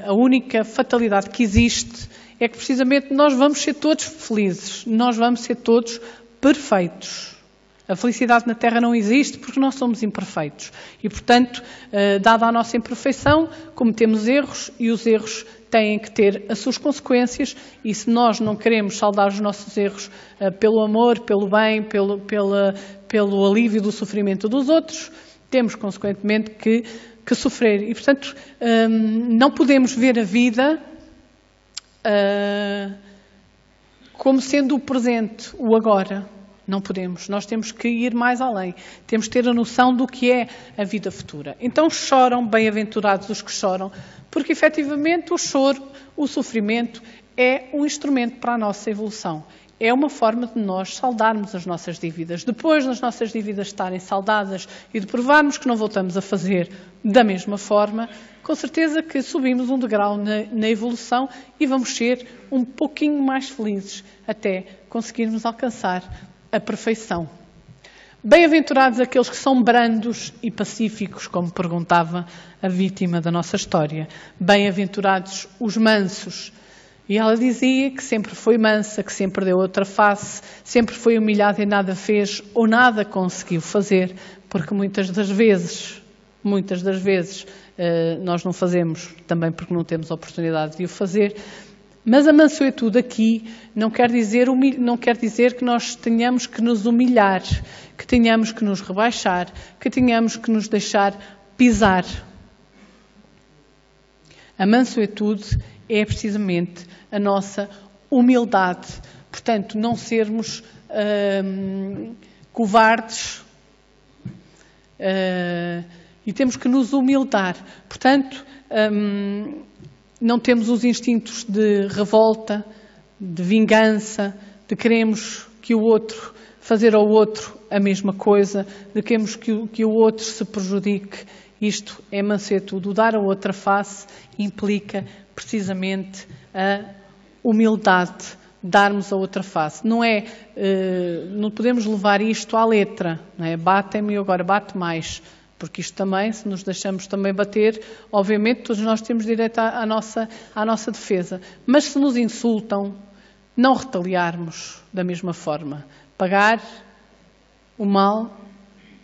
[SPEAKER 2] a única fatalidade que existe é que precisamente nós vamos ser todos felizes. Nós vamos ser todos perfeitos. A felicidade na Terra não existe porque nós somos imperfeitos. E, portanto, dada a nossa imperfeição, cometemos erros e os erros têm que ter as suas consequências, e se nós não queremos saldar os nossos erros pelo amor, pelo bem, pelo alívio do sofrimento dos outros, temos, consequentemente, que sofrer. E, portanto, não podemos ver a vida como sendo o presente, o agora. Não podemos. Nós temos que ir mais além. Temos que ter a noção do que é a vida futura. Então choram, bem-aventurados os que choram, porque efetivamente o choro, o sofrimento, é um instrumento para a nossa evolução. É uma forma de nós saldarmos as nossas dívidas. Depois das nossas dívidas estarem saldadas e de provarmos que não voltamos a fazer da mesma forma, com certeza que subimos um degrau na evolução e vamos ser um pouquinho mais felizes até conseguirmos alcançar a perfeição. Bem-aventurados aqueles que são brandos e pacíficos, como perguntava a vítima da nossa história. Bem-aventurados os mansos. E ela dizia que sempre foi mansa, que sempre deu outra face, sempre foi humilhada e nada fez ou nada conseguiu fazer, porque muitas das vezes, nós não fazemos também porque não temos a oportunidade de o fazer, Mas a mansuetude aqui não quer dizer que nós tenhamos que nos humilhar, que tenhamos que nos rebaixar, que tenhamos que nos deixar pisar. A mansuetude é precisamente a nossa humildade. Portanto, não sermos covardes e temos que nos humildar. Portanto, não temos os instintos de revolta, de vingança, de queremos que o outro, fazer ao outro a mesma coisa, de queremos que o outro se prejudique. Isto é mansuetude. O dar a outra face implica precisamente a humildade, darmos a outra face. Não podemos levar isto à letra, não é? Batem-me e agora bate mais. Porque isto também, se nos deixamos também bater, obviamente todos nós temos direito à nossa defesa. Mas se nos insultam, não retaliarmos da mesma forma. Pagar o mal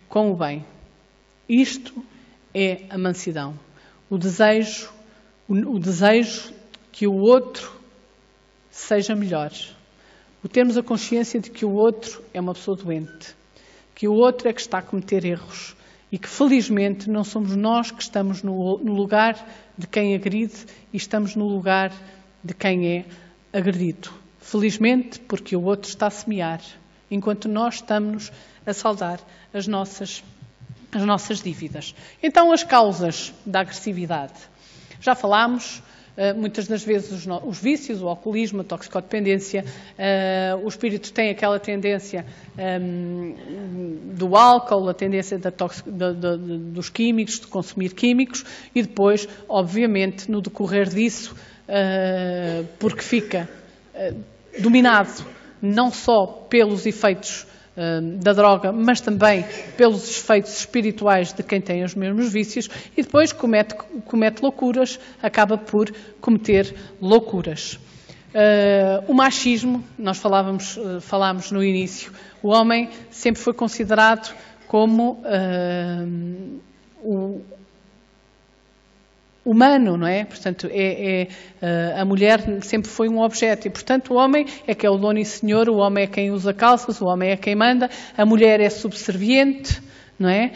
[SPEAKER 2] com o bem. Isto é a mansidão. O desejo que o outro seja melhor. O termos a consciência de que o outro é uma pessoa doente. Que o outro é que está a cometer erros. E que, felizmente, não somos nós que estamos no lugar de quem agride e estamos no lugar de quem é agredido. Felizmente, porque o outro está a semear, enquanto nós estamos a saldar as nossas dívidas. Então, as causas da agressividade. Já falámos, muitas das vezes, os vícios, o alcoolismo, a toxicodependência, o espírito tem aquela tendência do álcool, a tendência dos químicos, de consumir químicos, e depois, obviamente, no decorrer disso, porque fica dominado não só pelos efeitos da droga, mas também pelos efeitos espirituais de quem tem os mesmos vícios, e depois comete loucuras, acaba por cometer loucuras. O machismo, nós falámos no início, o homem sempre foi considerado como o humano, não é? Portanto, a mulher sempre foi um objeto e, portanto, o homem é que é o dono e senhor, o homem é quem usa calças, o homem é quem manda, a mulher é subserviente, não é?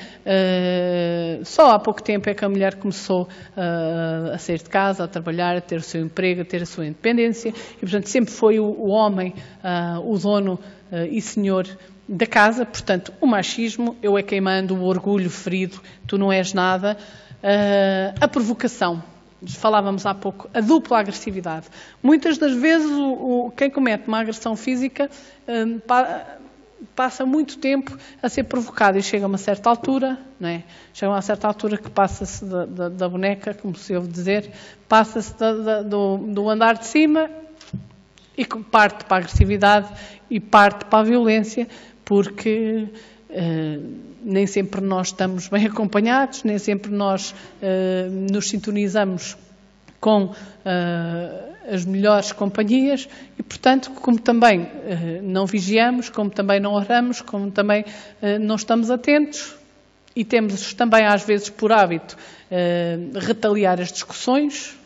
[SPEAKER 2] Só há pouco tempo é que a mulher começou a sair de casa, a trabalhar, a ter o seu emprego, a ter a sua independência e, portanto, sempre foi o homem o dono e senhor da casa. Portanto, o machismo, eu é quem mando, o orgulho ferido, tu não és nada. A provocação, falávamos há pouco, a dupla agressividade. Muitas das vezes quem comete uma agressão física passa muito tempo a ser provocado e chega a uma certa altura, não é? Chega a uma certa altura que passa-se da boneca, como se ouve dizer, passa-se do andar de cima e parte para a agressividade e parte para a violência, porque nem sempre nós estamos bem acompanhados, nem sempre nós nos sintonizamos com as melhores companhias e, portanto, como também não vigiamos, como também não oramos, como também não estamos atentos e temos também, às vezes, por hábito, retaliar as discussões,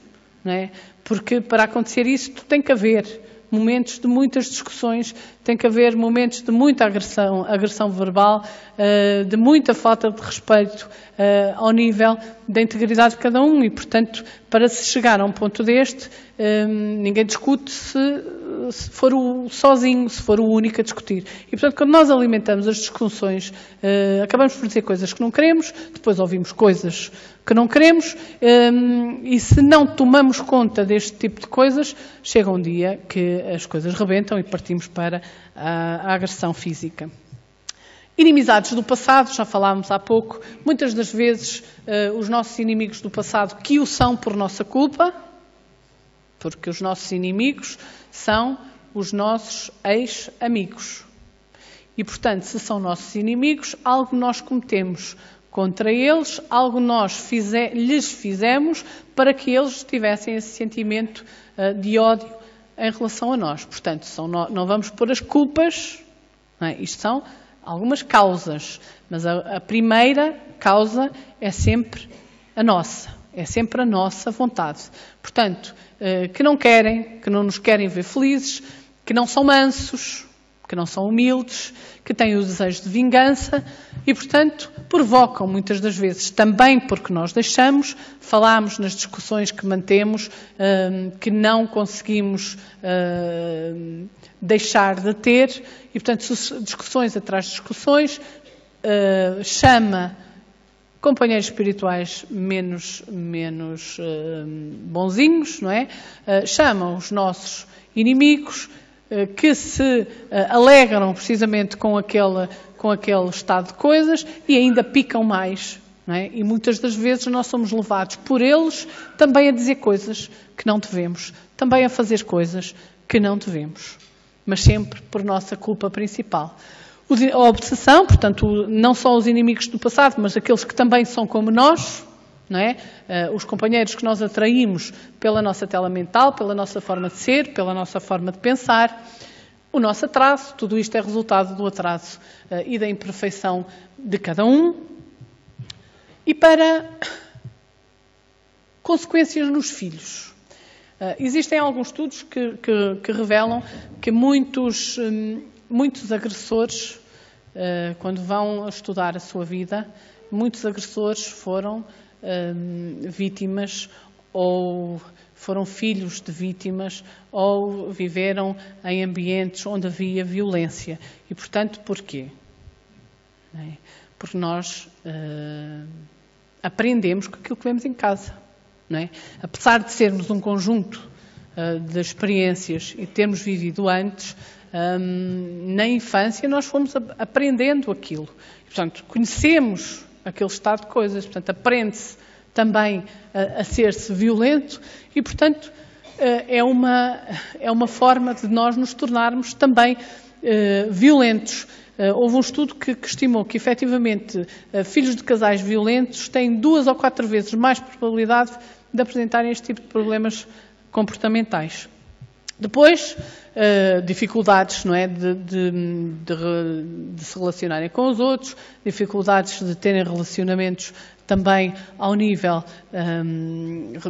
[SPEAKER 2] não é? Porque para acontecer isso tem que haver momentos de muitas discussões, tem que haver momentos de muita agressão verbal, de muita falta de respeito ao nível da integridade de cada um e, portanto, para se chegar a um ponto deste, ninguém discute se for sozinho, se for o único a discutir. E, portanto, quando nós alimentamos as discussões, acabamos por dizer coisas que não queremos, depois ouvimos coisas que não queremos, e se não tomamos conta deste tipo de coisas, chega um dia que as coisas rebentam e partimos para a agressão física. Inimizades do passado, já falámos há pouco, muitas das vezes os nossos inimigos do passado que o são por nossa culpa, porque os nossos inimigos são os nossos ex-amigos. E, portanto, se são nossos inimigos, algo nós cometemos contra eles, algo nós lhes fizemos para que eles tivessem esse sentimento de ódio em relação a nós. Portanto, não vamos pôr as culpas, não é? Isto são algumas causas, mas a primeira causa é sempre a nossa, é sempre a nossa vontade. Portanto, que não querem, que não nos querem ver felizes, que não são mansos, que não são humildes, que têm o desejo de vingança e, portanto, provocam muitas das vezes, também porque nós deixamos, falamos nas discussões que mantemos, que não conseguimos deixar de ter e, portanto, discussões atrás de discussões, chama companheiros espirituais menos bonzinhos, não é? Chamam os nossos inimigos, que se alegram precisamente com aquele estado de coisas e ainda picam mais. Não é? E muitas das vezes nós somos levados por eles também a dizer coisas que não devemos, também a fazer coisas que não devemos, mas sempre por nossa culpa principal. A obsessão, portanto, não só os inimigos do passado, mas aqueles que também são como nós, não é? Os companheiros que nós atraímos pela nossa tela mental, pela nossa forma de ser, pela nossa forma de pensar, o nosso atraso, tudo isto é resultado do atraso e da imperfeição de cada um. E para consequências nos filhos. Existem alguns estudos que revelam que muitos agressores, quando vão estudar a sua vida, muitos agressores foram vítimas ou foram filhos de vítimas ou viveram em ambientes onde havia violência. E, portanto, porquê? Não é? Porque nós aprendemos com aquilo que vemos em casa. Não é? Apesar de sermos um conjunto de experiências e termos vivido antes, na infância nós fomos aprendendo aquilo. E, portanto, conhecemos aquele estado de coisas, portanto, aprende-se também a ser-se violento e, portanto, é uma forma de nós nos tornarmos também violentos. Houve um estudo que estimou que, efetivamente, filhos de casais violentos têm 2 ou 4 vezes mais probabilidade de apresentarem este tipo de problemas comportamentais. Depois, dificuldades, não é, de se relacionarem com os outros, dificuldades de terem relacionamentos também ao nível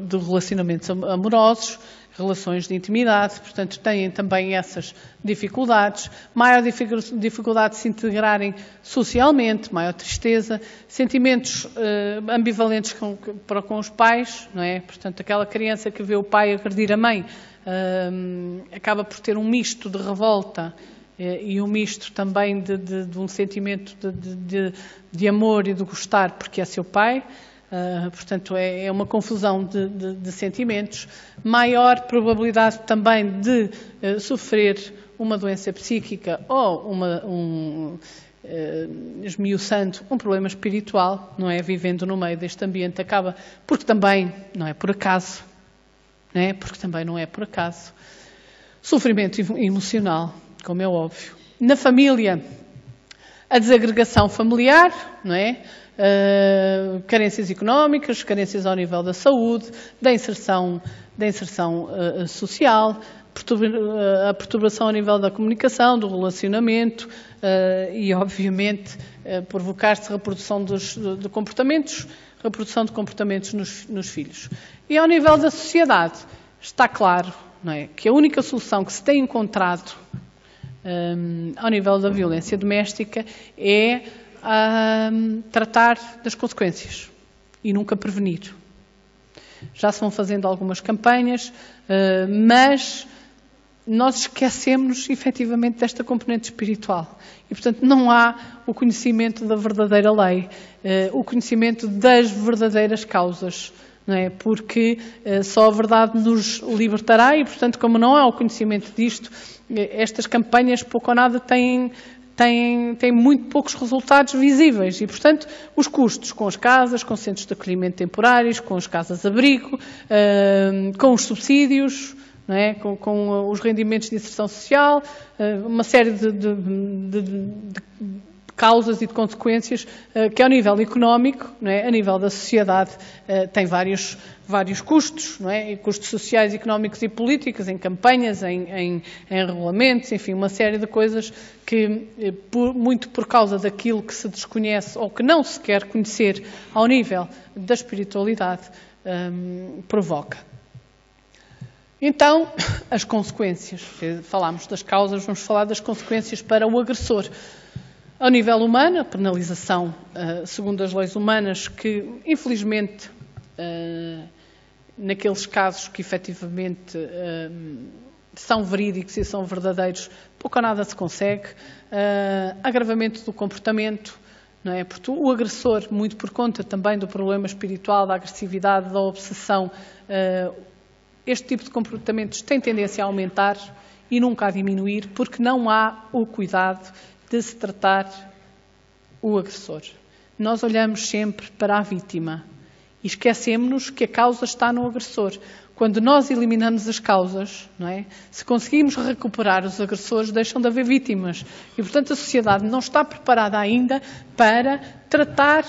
[SPEAKER 2] de relacionamentos amorosos, relações de intimidade, portanto, têm também essas dificuldades, maior dificuldade de se integrarem socialmente, maior tristeza, sentimentos ambivalentes com os pais, não é? Portanto, aquela criança que vê o pai agredir a mãe acaba por ter um misto de revolta e um misto também de um sentimento de amor e de gostar porque é seu pai. Portanto, é uma confusão de sentimentos. Maior probabilidade também de sofrer uma doença psíquica ou esmiuçando um problema espiritual, não é? Vivendo no meio deste ambiente acaba, porque também não é por acaso, não é? Porque também não é por acaso. Sofrimento emocional, como é óbvio. Na família, a desagregação familiar, não é? Carências económicas, carências ao nível da saúde, da inserção social, a perturbação ao nível da comunicação, do relacionamento e, obviamente, provocar-se reprodução de comportamentos nos filhos. E ao nível da sociedade, está claro, não é, que a única solução que se tem encontrado ao nível da violência doméstica é tratar das consequências e nunca prevenir. Já se vão fazendo algumas campanhas, mas nós esquecemos efetivamente desta componente espiritual. E, portanto, não há o conhecimento da verdadeira lei, o conhecimento das verdadeiras causas, não é? Porque só a verdade nos libertará e, portanto, como não há o conhecimento disto, estas campanhas pouco ou nada têm muito poucos resultados visíveis e, portanto, os custos com as casas, com centros de acolhimento temporários, com as casas-abrigo, com os subsídios, não é? Com os rendimentos de inserção social, uma série de causas e de consequências que, ao nível económico, não é? A nível da sociedade, tem vários custos, não é? E custos sociais, económicos e políticos, em campanhas, em regulamentos, enfim, uma série de coisas que, muito por causa daquilo que se desconhece ou que não se quer conhecer ao nível da espiritualidade, provoca. Então, as consequências. Falámos das causas, vamos falar das consequências para o agressor. Ao nível humano, a penalização, segundo as leis humanas, que infelizmente, naqueles casos que efetivamente são verídicos e são verdadeiros, pouco ou nada se consegue. Agravamento do comportamento, não é? Porque o agressor, muito por conta também do problema espiritual, da agressividade, da obsessão, este tipo de comportamentos tem tendência a aumentar e nunca a diminuir, porque não há o cuidado de se tratar o agressor. Nós olhamos sempre para a vítima e esquecemos-nos que a causa está no agressor. Quando nós eliminamos as causas, não é? Se conseguimos recuperar os agressores, deixam de haver vítimas. E, portanto, a sociedade não está preparada ainda para tratar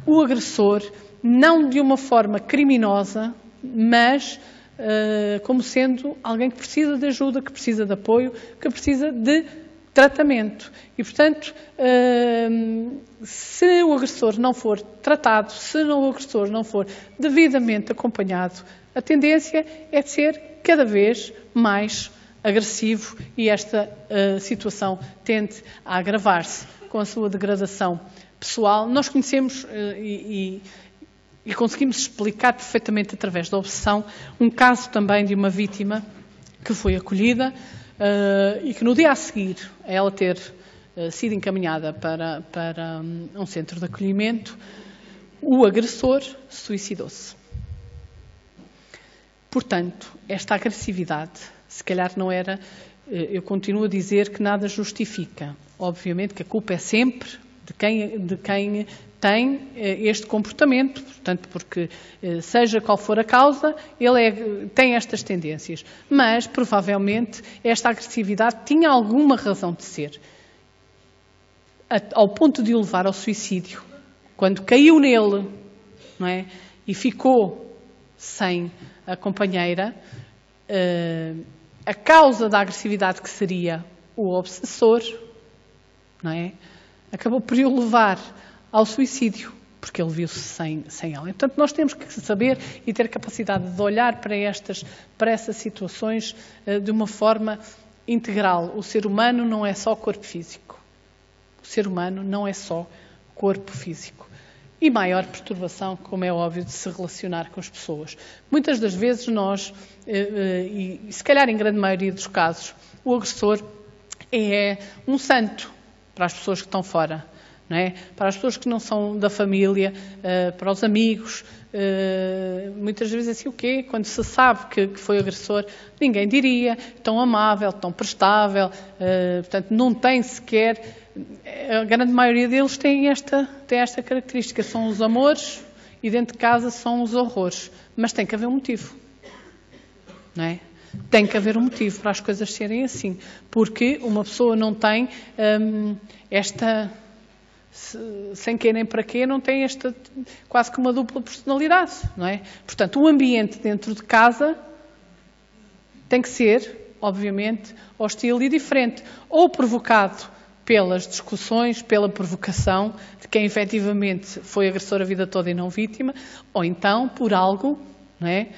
[SPEAKER 2] o agressor, não de uma forma criminosa, mas como sendo alguém que precisa de ajuda, que precisa de apoio, que precisa de tratamento. E, portanto, se o agressor não for tratado, se o agressor não for devidamente acompanhado, a tendência é de ser cada vez mais agressivo e esta situação tende a agravar-se com a sua degradação pessoal. Nós conhecemos e conseguimos explicar perfeitamente através da obsessão um caso também de uma vítima que foi acolhida e que no dia a seguir a ela ter sido encaminhada para um centro de acolhimento, o agressor suicidou-se. Portanto, esta agressividade, se calhar não era, eu continuo a dizer que nada justifica. Obviamente que a culpa é sempre de quem tem este comportamento, portanto, porque seja qual for a causa, ele tem estas tendências. Mas, provavelmente, esta agressividade tinha alguma razão de ser, ao ponto de o levar ao suicídio. Quando caiu nele, não é? E ficou sem a companheira, a causa da agressividade, que seria o obsessor, não é? Acabou por o levar ao suicídio, porque ele viu-se sem ela. Portanto, nós temos que saber e ter capacidade de olhar para essas situações de uma forma integral. O ser humano não é só corpo físico. O ser humano não é só corpo físico. E maior perturbação, como é óbvio, de se relacionar com as pessoas. Muitas das vezes nós, e se calhar em grande maioria dos casos, o agressor é um santo para as pessoas que estão fora, não é? Para as pessoas que não são da família, para os amigos. Muitas vezes assim, o quê? Quando se sabe que foi agressor, ninguém diria, tão amável, tão prestável, portanto não tem sequer... A grande maioria deles tem esta característica, são os amores e dentro de casa são os horrores. Mas tem que haver um motivo, não é? Tem que haver um motivo para as coisas serem assim, porque uma pessoa não tem sem querer nem para quê, não tem quase que uma dupla personalidade, não é? Portanto, o ambiente dentro de casa tem que ser, obviamente, hostil e diferente, ou provocado pelas discussões, pela provocação de quem efetivamente foi agressor a vida toda e não vítima, ou então por algo, não é,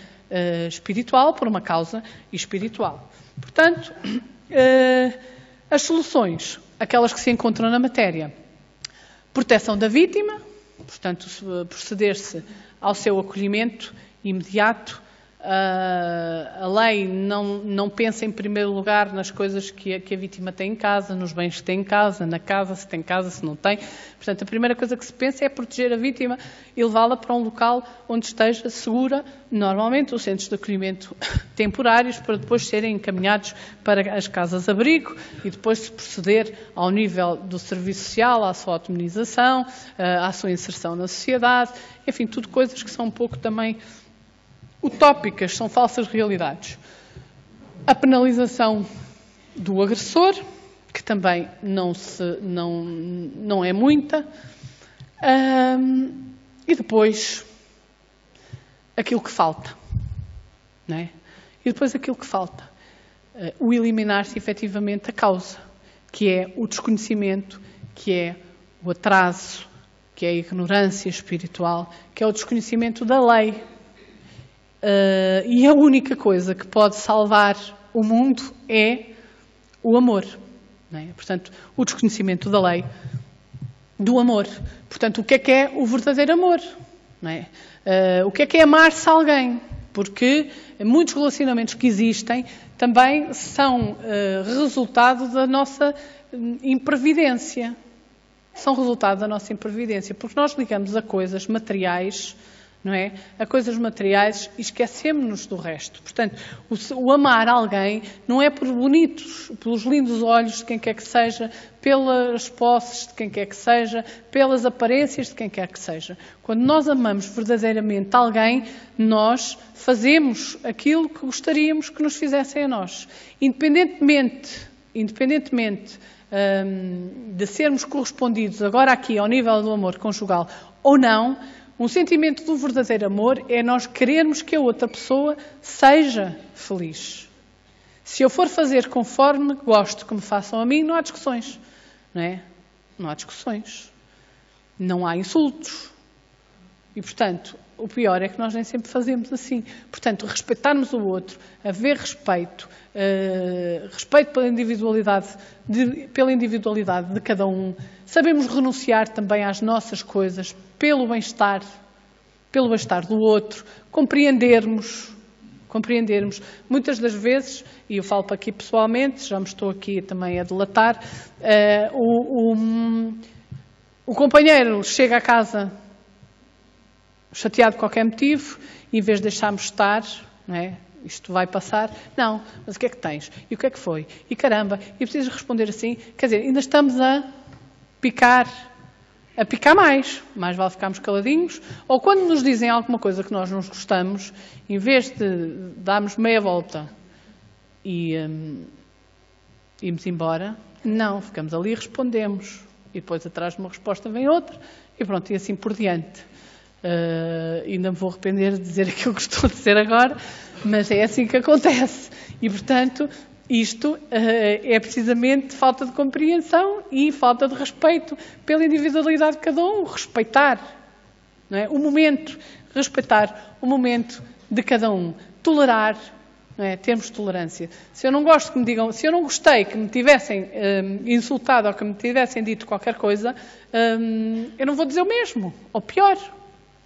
[SPEAKER 2] espiritual, por uma causa espiritual. Portanto, as soluções, aquelas que se encontram na matéria: proteção da vítima, portanto, proceder-se ao seu acolhimento imediato. A lei não pensa em primeiro lugar nas coisas que a vítima tem em casa, nos bens que tem em casa, na casa, se tem casa, se não tem. Portanto, a primeira coisa que se pensa é proteger a vítima e levá-la para um local onde esteja segura, normalmente os centros de acolhimento temporários, para depois serem encaminhados para as casas-abrigo e depois se proceder ao nível do serviço social, à sua automatização, à sua inserção na sociedade, enfim, tudo coisas que são um pouco também utópicas, são falsas realidades. A penalização do agressor, que também não é muita, e depois aquilo que falta, não é? E depois aquilo que falta, o eliminar-se efetivamente a causa, que é o desconhecimento, que é o atraso, que é a ignorância espiritual, que é o desconhecimento da lei. E a única coisa que pode salvar o mundo é o amor. Não é? Portanto, o desconhecimento da lei do amor. Portanto, o que é o verdadeiro amor? Não é? O que é amar-se a alguém? Porque muitos relacionamentos que existem também são resultado da nossa imprevidência. São resultado da nossa imprevidência. Porque nós ligamos a coisas materiais, não é? A coisas materiais e esquecemos-nos do resto. Portanto, o amar alguém não é por bonitos, pelos lindos olhos de quem quer que seja, pelas posses de quem quer que seja, pelas aparências de quem quer que seja. Quando nós amamos verdadeiramente alguém, nós fazemos aquilo que gostaríamos que nos fizessem a nós. Independentemente de sermos correspondidos agora aqui ao nível do amor conjugal ou não, um sentimento do verdadeiro amor é nós querermos que a outra pessoa seja feliz. Se eu for fazer conforme gosto que me façam a mim, não há discussões. Não é? Não há discussões. Não há insultos. E, portanto, o pior é que nós nem sempre fazemos assim. Portanto, respeitarmos o outro, haver respeito, respeito pela individualidade de cada um, sabemos renunciar também às nossas coisas pelo bem-estar do outro, compreendermos. Muitas das vezes, e eu falo para aqui pessoalmente, já me estou aqui também a delatar, o companheiro chega a casa chateado por qualquer motivo, e em vez de deixarmos estar, não é? Isto vai passar. Não, mas o que é que tens? E o que é que foi? E caramba, e precisas responder assim. Quer dizer, ainda estamos a picar mais vale ficarmos caladinhos, ou quando nos dizem alguma coisa que nós não gostamos, em vez de darmos meia volta e irmos embora, não, ficamos ali e respondemos, e depois atrás de uma resposta vem outra, e pronto, e assim por diante. Ainda me vou arrepender de dizer aquilo que estou a dizer agora, mas é assim que acontece, e portanto isto é precisamente falta de compreensão e falta de respeito pela individualidade de cada um. Respeitar, não é? Respeitar o momento de cada um. Tolerar, não é? Termos tolerância. Se eu não gosto que me digam, se eu não gostei que me tivessem insultado ou que me tivessem dito qualquer coisa, eu não vou dizer o mesmo, ou pior.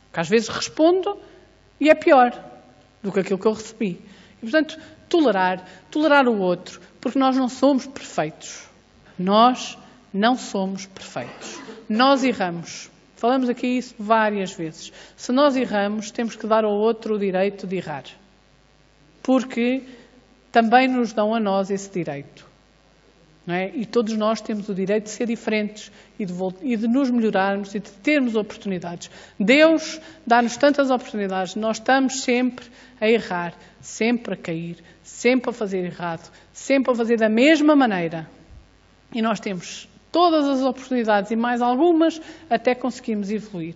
[SPEAKER 2] Porque às vezes respondo e é pior do que aquilo que eu recebi. E, portanto, tolerar o outro, porque nós não somos perfeitos. Nós não somos perfeitos. Nós erramos. Falamos aqui isso várias vezes. Se nós erramos, temos que dar ao outro o direito de errar. Porque também nos dão a nós esse direito. Não é? E todos nós temos o direito de ser diferentes e de nos melhorarmos e de termos oportunidades. Deus dá-nos tantas oportunidades. Nós estamos sempre a errar, sempre a cair, sempre a fazer errado, sempre a fazer da mesma maneira. E nós temos todas as oportunidades e mais algumas até conseguirmos evoluir.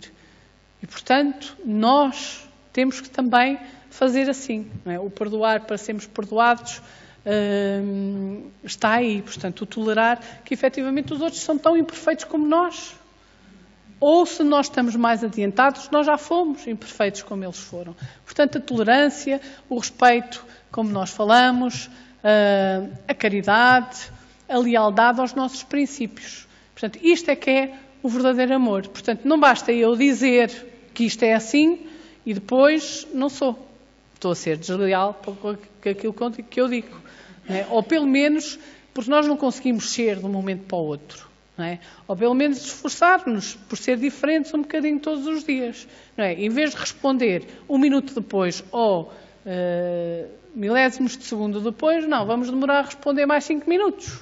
[SPEAKER 2] E, portanto, nós temos que também fazer assim. Não é? O perdoar para sermos perdoados está aí. Portanto, o tolerar que efetivamente os outros são tão imperfeitos como nós. Ou se nós estamos mais adiantados, nós já fomos imperfeitos como eles foram. Portanto, a tolerância, o respeito, como nós falamos, a caridade, a lealdade aos nossos princípios. Portanto, isto é que é o verdadeiro amor. Portanto, não basta eu dizer que isto é assim e depois não sou. Estou a ser desleal com aquilo que eu digo. Não é? Ou pelo menos, porque nós não conseguimos ser de um momento para o outro. Não é? Ou pelo menos esforçar-nos por ser diferentes um bocadinho todos os dias. Não é? Em vez de responder um minuto depois ou milésimos de segundo depois, não, vamos demorar a responder mais 5 minutos.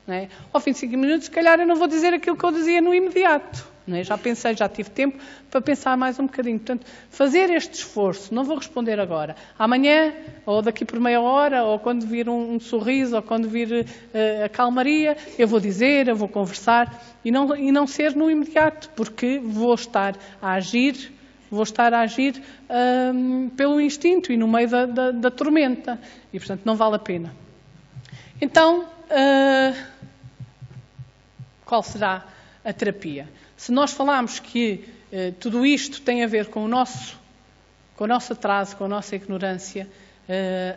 [SPEAKER 2] Não é? Ao fim de 5 minutos, se calhar eu não vou dizer aquilo que eu dizia no imediato. Não é? Já pensei, já tive tempo para pensar mais um bocadinho. Portanto, fazer este esforço, não vou responder agora. Amanhã, ou daqui por meia hora, ou quando vir um sorriso, ou quando vir a calmaria, eu vou dizer, eu vou conversar, e não ser no imediato, porque vou estar a agir pelo instinto e no meio da tormenta. E, portanto, não vale a pena. Então, qual será a terapia? Se nós falarmos que tudo isto tem a ver com com o nosso atraso, com a nossa ignorância,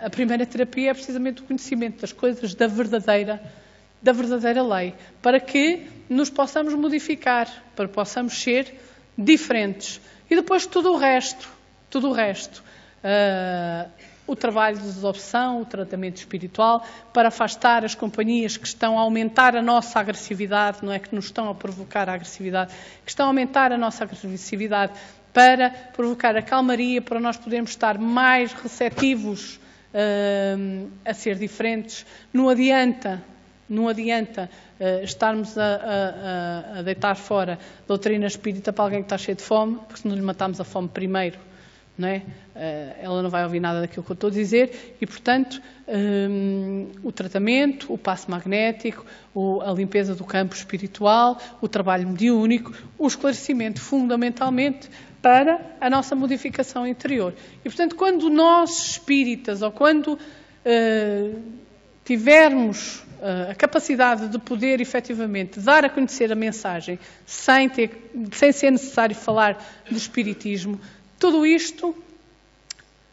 [SPEAKER 2] a primeira terapia é precisamente o conhecimento das coisas da verdadeira lei, para que nos possamos modificar, para que possamos ser diferentes. E depois tudo o resto, o trabalho de desobsessão, o tratamento espiritual, para afastar as companhias que estão a aumentar a nossa agressividade, não é que nos estão a provocar a agressividade, que estão a aumentar a nossa agressividade, para provocar a calmaria, para nós podermos estar mais receptivos a ser diferentes. Não adianta estarmos a deitar fora a doutrina espírita para alguém que está cheio de fome, porque se não lhe matamos a fome primeiro, não é? Ela não vai ouvir nada daquilo que eu estou a dizer e, portanto, o tratamento, o passe magnético, a limpeza do campo espiritual, o trabalho mediúnico, o esclarecimento, fundamentalmente, para a nossa modificação interior. E, portanto, quando nós, espíritas, ou quando tivermos a capacidade de poder, efetivamente, dar a conhecer a mensagem sem ser necessário falar de espiritismo, tudo isto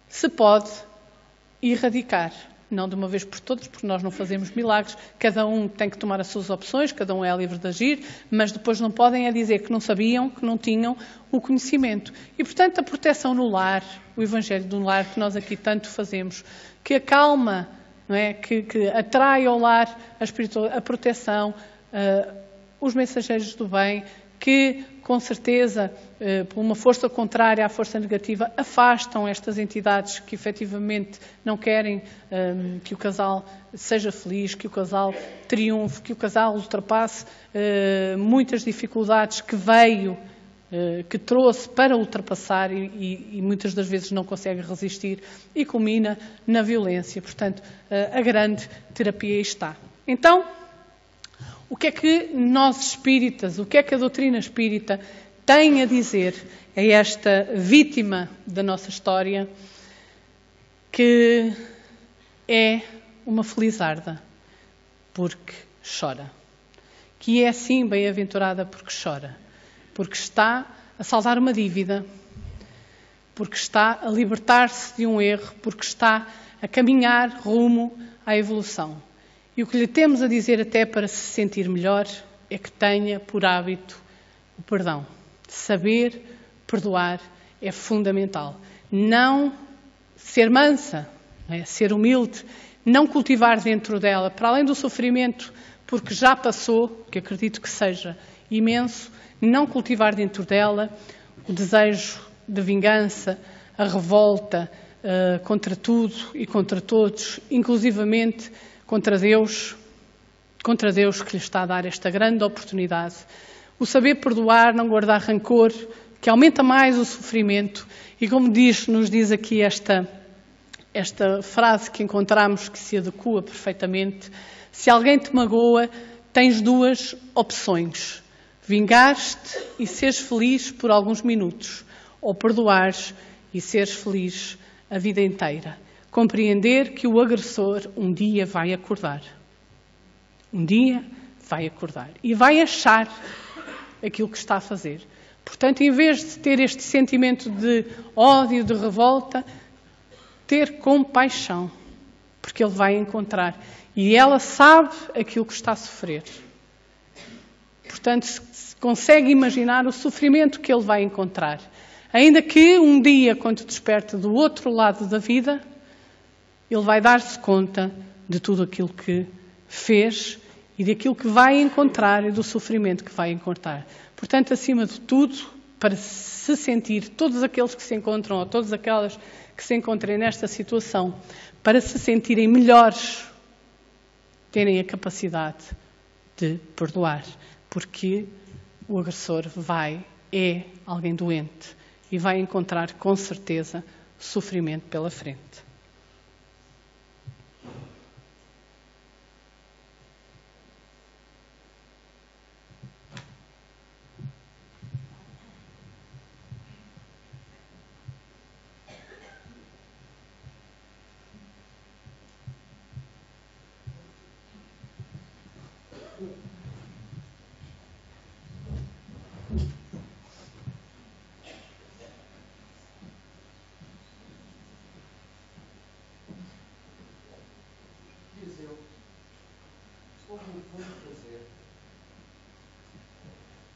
[SPEAKER 2] se pode erradicar. Não de uma vez por todas, porque nós não fazemos milagres. Cada um tem que tomar as suas opções, cada um é livre de agir, mas depois não podem dizer que não sabiam, que não tinham o conhecimento. E, portanto, a proteção no lar, o Evangelho do lar, que nós aqui tanto fazemos, que acalma, não é? Que atrai ao lar a proteção, os mensageiros do bem, que, com certeza, por uma força contrária à força negativa, afastam estas entidades que, efetivamente, não querem que o casal seja feliz, que o casal triunfe, que o casal ultrapasse muitas dificuldades que trouxe para ultrapassar e muitas das vezes não consegue resistir e culmina na violência. Portanto, a grande terapia está. Então, o que é que nós espíritas, o que é que a doutrina espírita tem a dizer a esta vítima da nossa história, que é uma felizarda porque chora, que é sim bem-aventurada porque chora, porque está a saldar uma dívida, porque está a libertar-se de um erro, porque está a caminhar rumo à evolução. E o que lhe temos a dizer, até para se sentir melhor, é que tenha por hábito o perdão. Saber perdoar é fundamental. Não ser mansa, não é? Ser humilde, não cultivar dentro dela, para além do sofrimento, porque já passou, que acredito que seja imenso, não cultivar dentro dela o desejo de vingança, a revolta contra tudo e contra todos, inclusivamente contra Deus que lhe está a dar esta grande oportunidade. O saber perdoar, não guardar rancor, que aumenta mais o sofrimento. E como nos diz aqui esta frase que encontramos, que se adequa perfeitamente: se alguém te magoa, tens duas opções: vingar-te e seres feliz por alguns minutos, ou perdoares e seres feliz a vida inteira. Compreender que o agressor um dia vai acordar. Um dia vai acordar. E vai achar aquilo que está a fazer. Portanto, em vez de ter este sentimento de ódio, de revolta, ter compaixão. Porque ele vai encontrar. E ela sabe aquilo que está a sofrer. Portanto, se consegue imaginar o sofrimento que ele vai encontrar. Ainda que um dia, quando desperte do outro lado da vida, ele vai dar-se conta de tudo aquilo que fez e daquilo que vai encontrar e do sofrimento que vai encontrar. Portanto, acima de tudo, para se sentir, todos aqueles que se encontram, ou todas aquelas que se encontrem nesta situação, para se sentirem melhores, terem a capacidade de perdoar. Porque o agressor é alguém doente e vai encontrar, com certeza, sofrimento pela frente.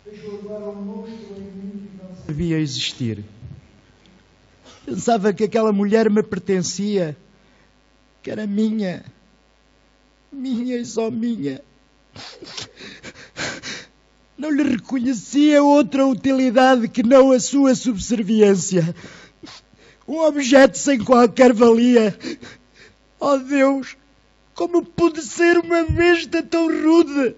[SPEAKER 5] Vejo agora um monstro em mim que não sabia existir. Pensava que aquela mulher me pertencia, que era minha e só minha. Não lhe reconhecia outra utilidade que não a sua subserviência. Um objeto sem qualquer valia. Oh Deus, como pude ser uma besta tão rude?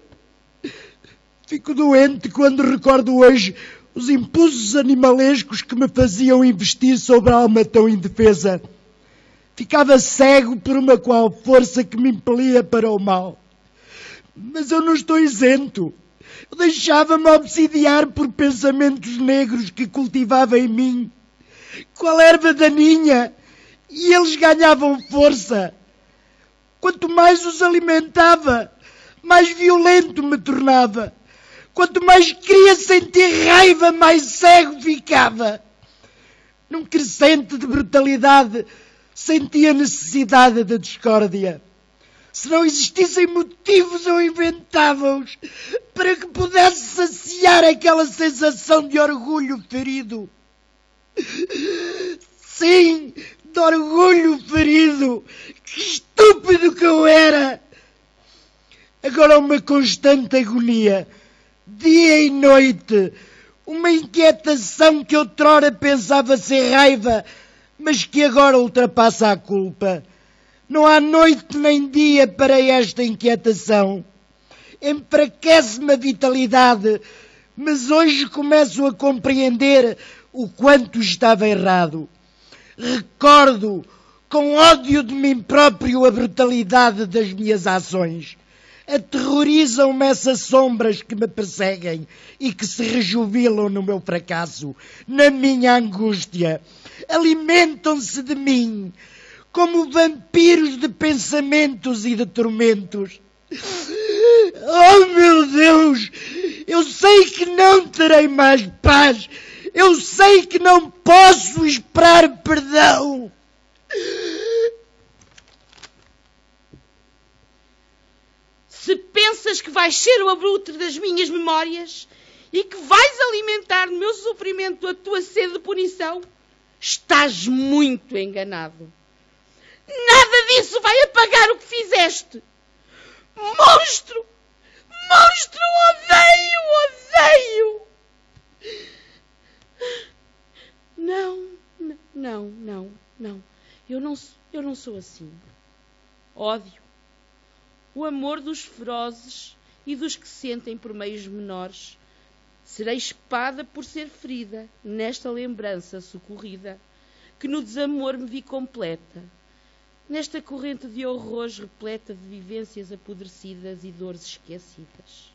[SPEAKER 5] Fico doente quando recordo hoje os impulsos animalescos que me faziam investir sobre a alma tão indefesa. Ficava cego por uma qual força que me impelia para o mal. Mas eu não estou isento. Eu deixava-me obsidiar por pensamentos negros que cultivava em mim, qual erva daninha, e eles ganhavam força. Quanto mais os alimentava, mais violento me tornava. Quanto mais queria sentir raiva, mais cego ficava. Num crescente de brutalidade, sentia a necessidade da discórdia. Se não existissem motivos, eu inventava-os para que pudesse saciar aquela sensação de orgulho ferido. Sim, de orgulho ferido. Que estúpido que eu era! Agora uma constante agonia, dia e noite, uma inquietação que outrora pensava ser raiva, mas que agora ultrapassa a culpa. Não há noite nem dia para esta inquietação. Enfraquece-me a vitalidade, mas hoje começo a compreender o quanto estava errado. Recordo com ódio de mim próprio a brutalidade das minhas ações. Aterrorizam-me essas sombras que me perseguem e que se rejubilam no meu fracasso, na minha angústia. Alimentam-se de mim como vampiros de pensamentos e de tormentos. Oh, meu Deus! Eu sei que não terei mais paz. Eu sei que não posso esperar perdão.
[SPEAKER 4] Se pensas que vais ser o abutre das minhas memórias e que vais alimentar no meu sofrimento a tua sede de punição, estás muito enganado. Nada disso vai apagar o que fizeste. Monstro! Monstro! Odeio! Não. Eu não sou assim. Ódio. O amor dos ferozes e dos que sentem por meios menores. Serei espada por ser ferida, nesta lembrança socorrida, que no desamor me vi completa, nesta corrente de horrores repleta de vivências apodrecidas e dores esquecidas.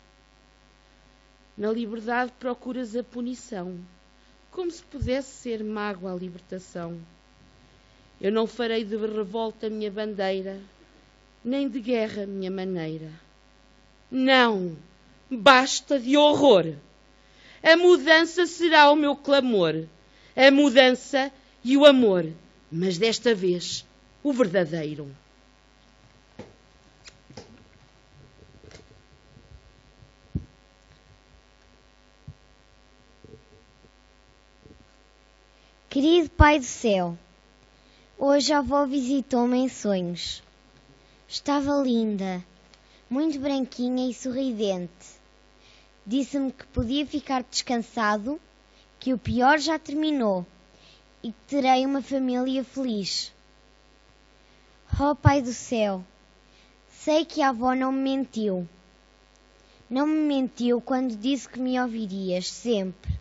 [SPEAKER 4] Na liberdade procuras a punição, como se pudesse ser mágoa a libertação. Eu não farei de revolta minha bandeira, nem de guerra minha maneira. Não, basta de horror. A mudança será o meu clamor, a mudança e o amor, mas desta vez o verdadeiro.
[SPEAKER 3] Querido Pai do Céu, hoje a avó visitou-me em sonhos. Estava linda, muito branquinha e sorridente. Disse-me que podia ficar descansado, que o pior já terminou e que terei uma família feliz. Oh Pai do Céu, sei que a avó não me mentiu. Não me mentiu quando disse que me ouvirias sempre.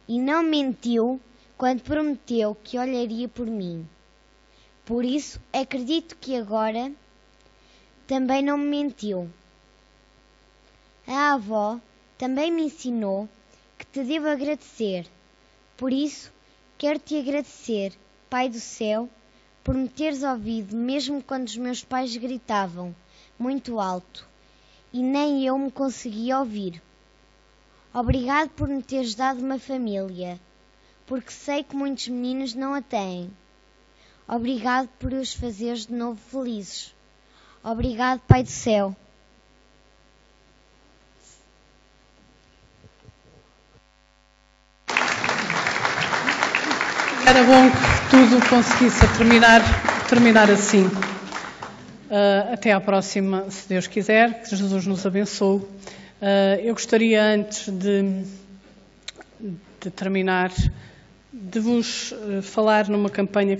[SPEAKER 3] E não mentiu quando prometeu que olharia por mim. Por isso, acredito que agora também não me mentiu. A avó também me ensinou que te devo agradecer. Por isso, quero-te agradecer, Pai do Céu, por me teres ouvido mesmo quando os meus pais gritavam muito alto e nem eu me conseguia ouvir. Obrigado por me teres dado uma família, porque sei que muitos meninos não a têm. Obrigado por os fazeres de novo felizes. Obrigado, Pai do Céu.
[SPEAKER 2] Era bom que tudo conseguisse terminar assim. Até à próxima, se Deus quiser, que Jesus nos abençoe. Eu gostaria, antes de terminar, de vos falar numa campanha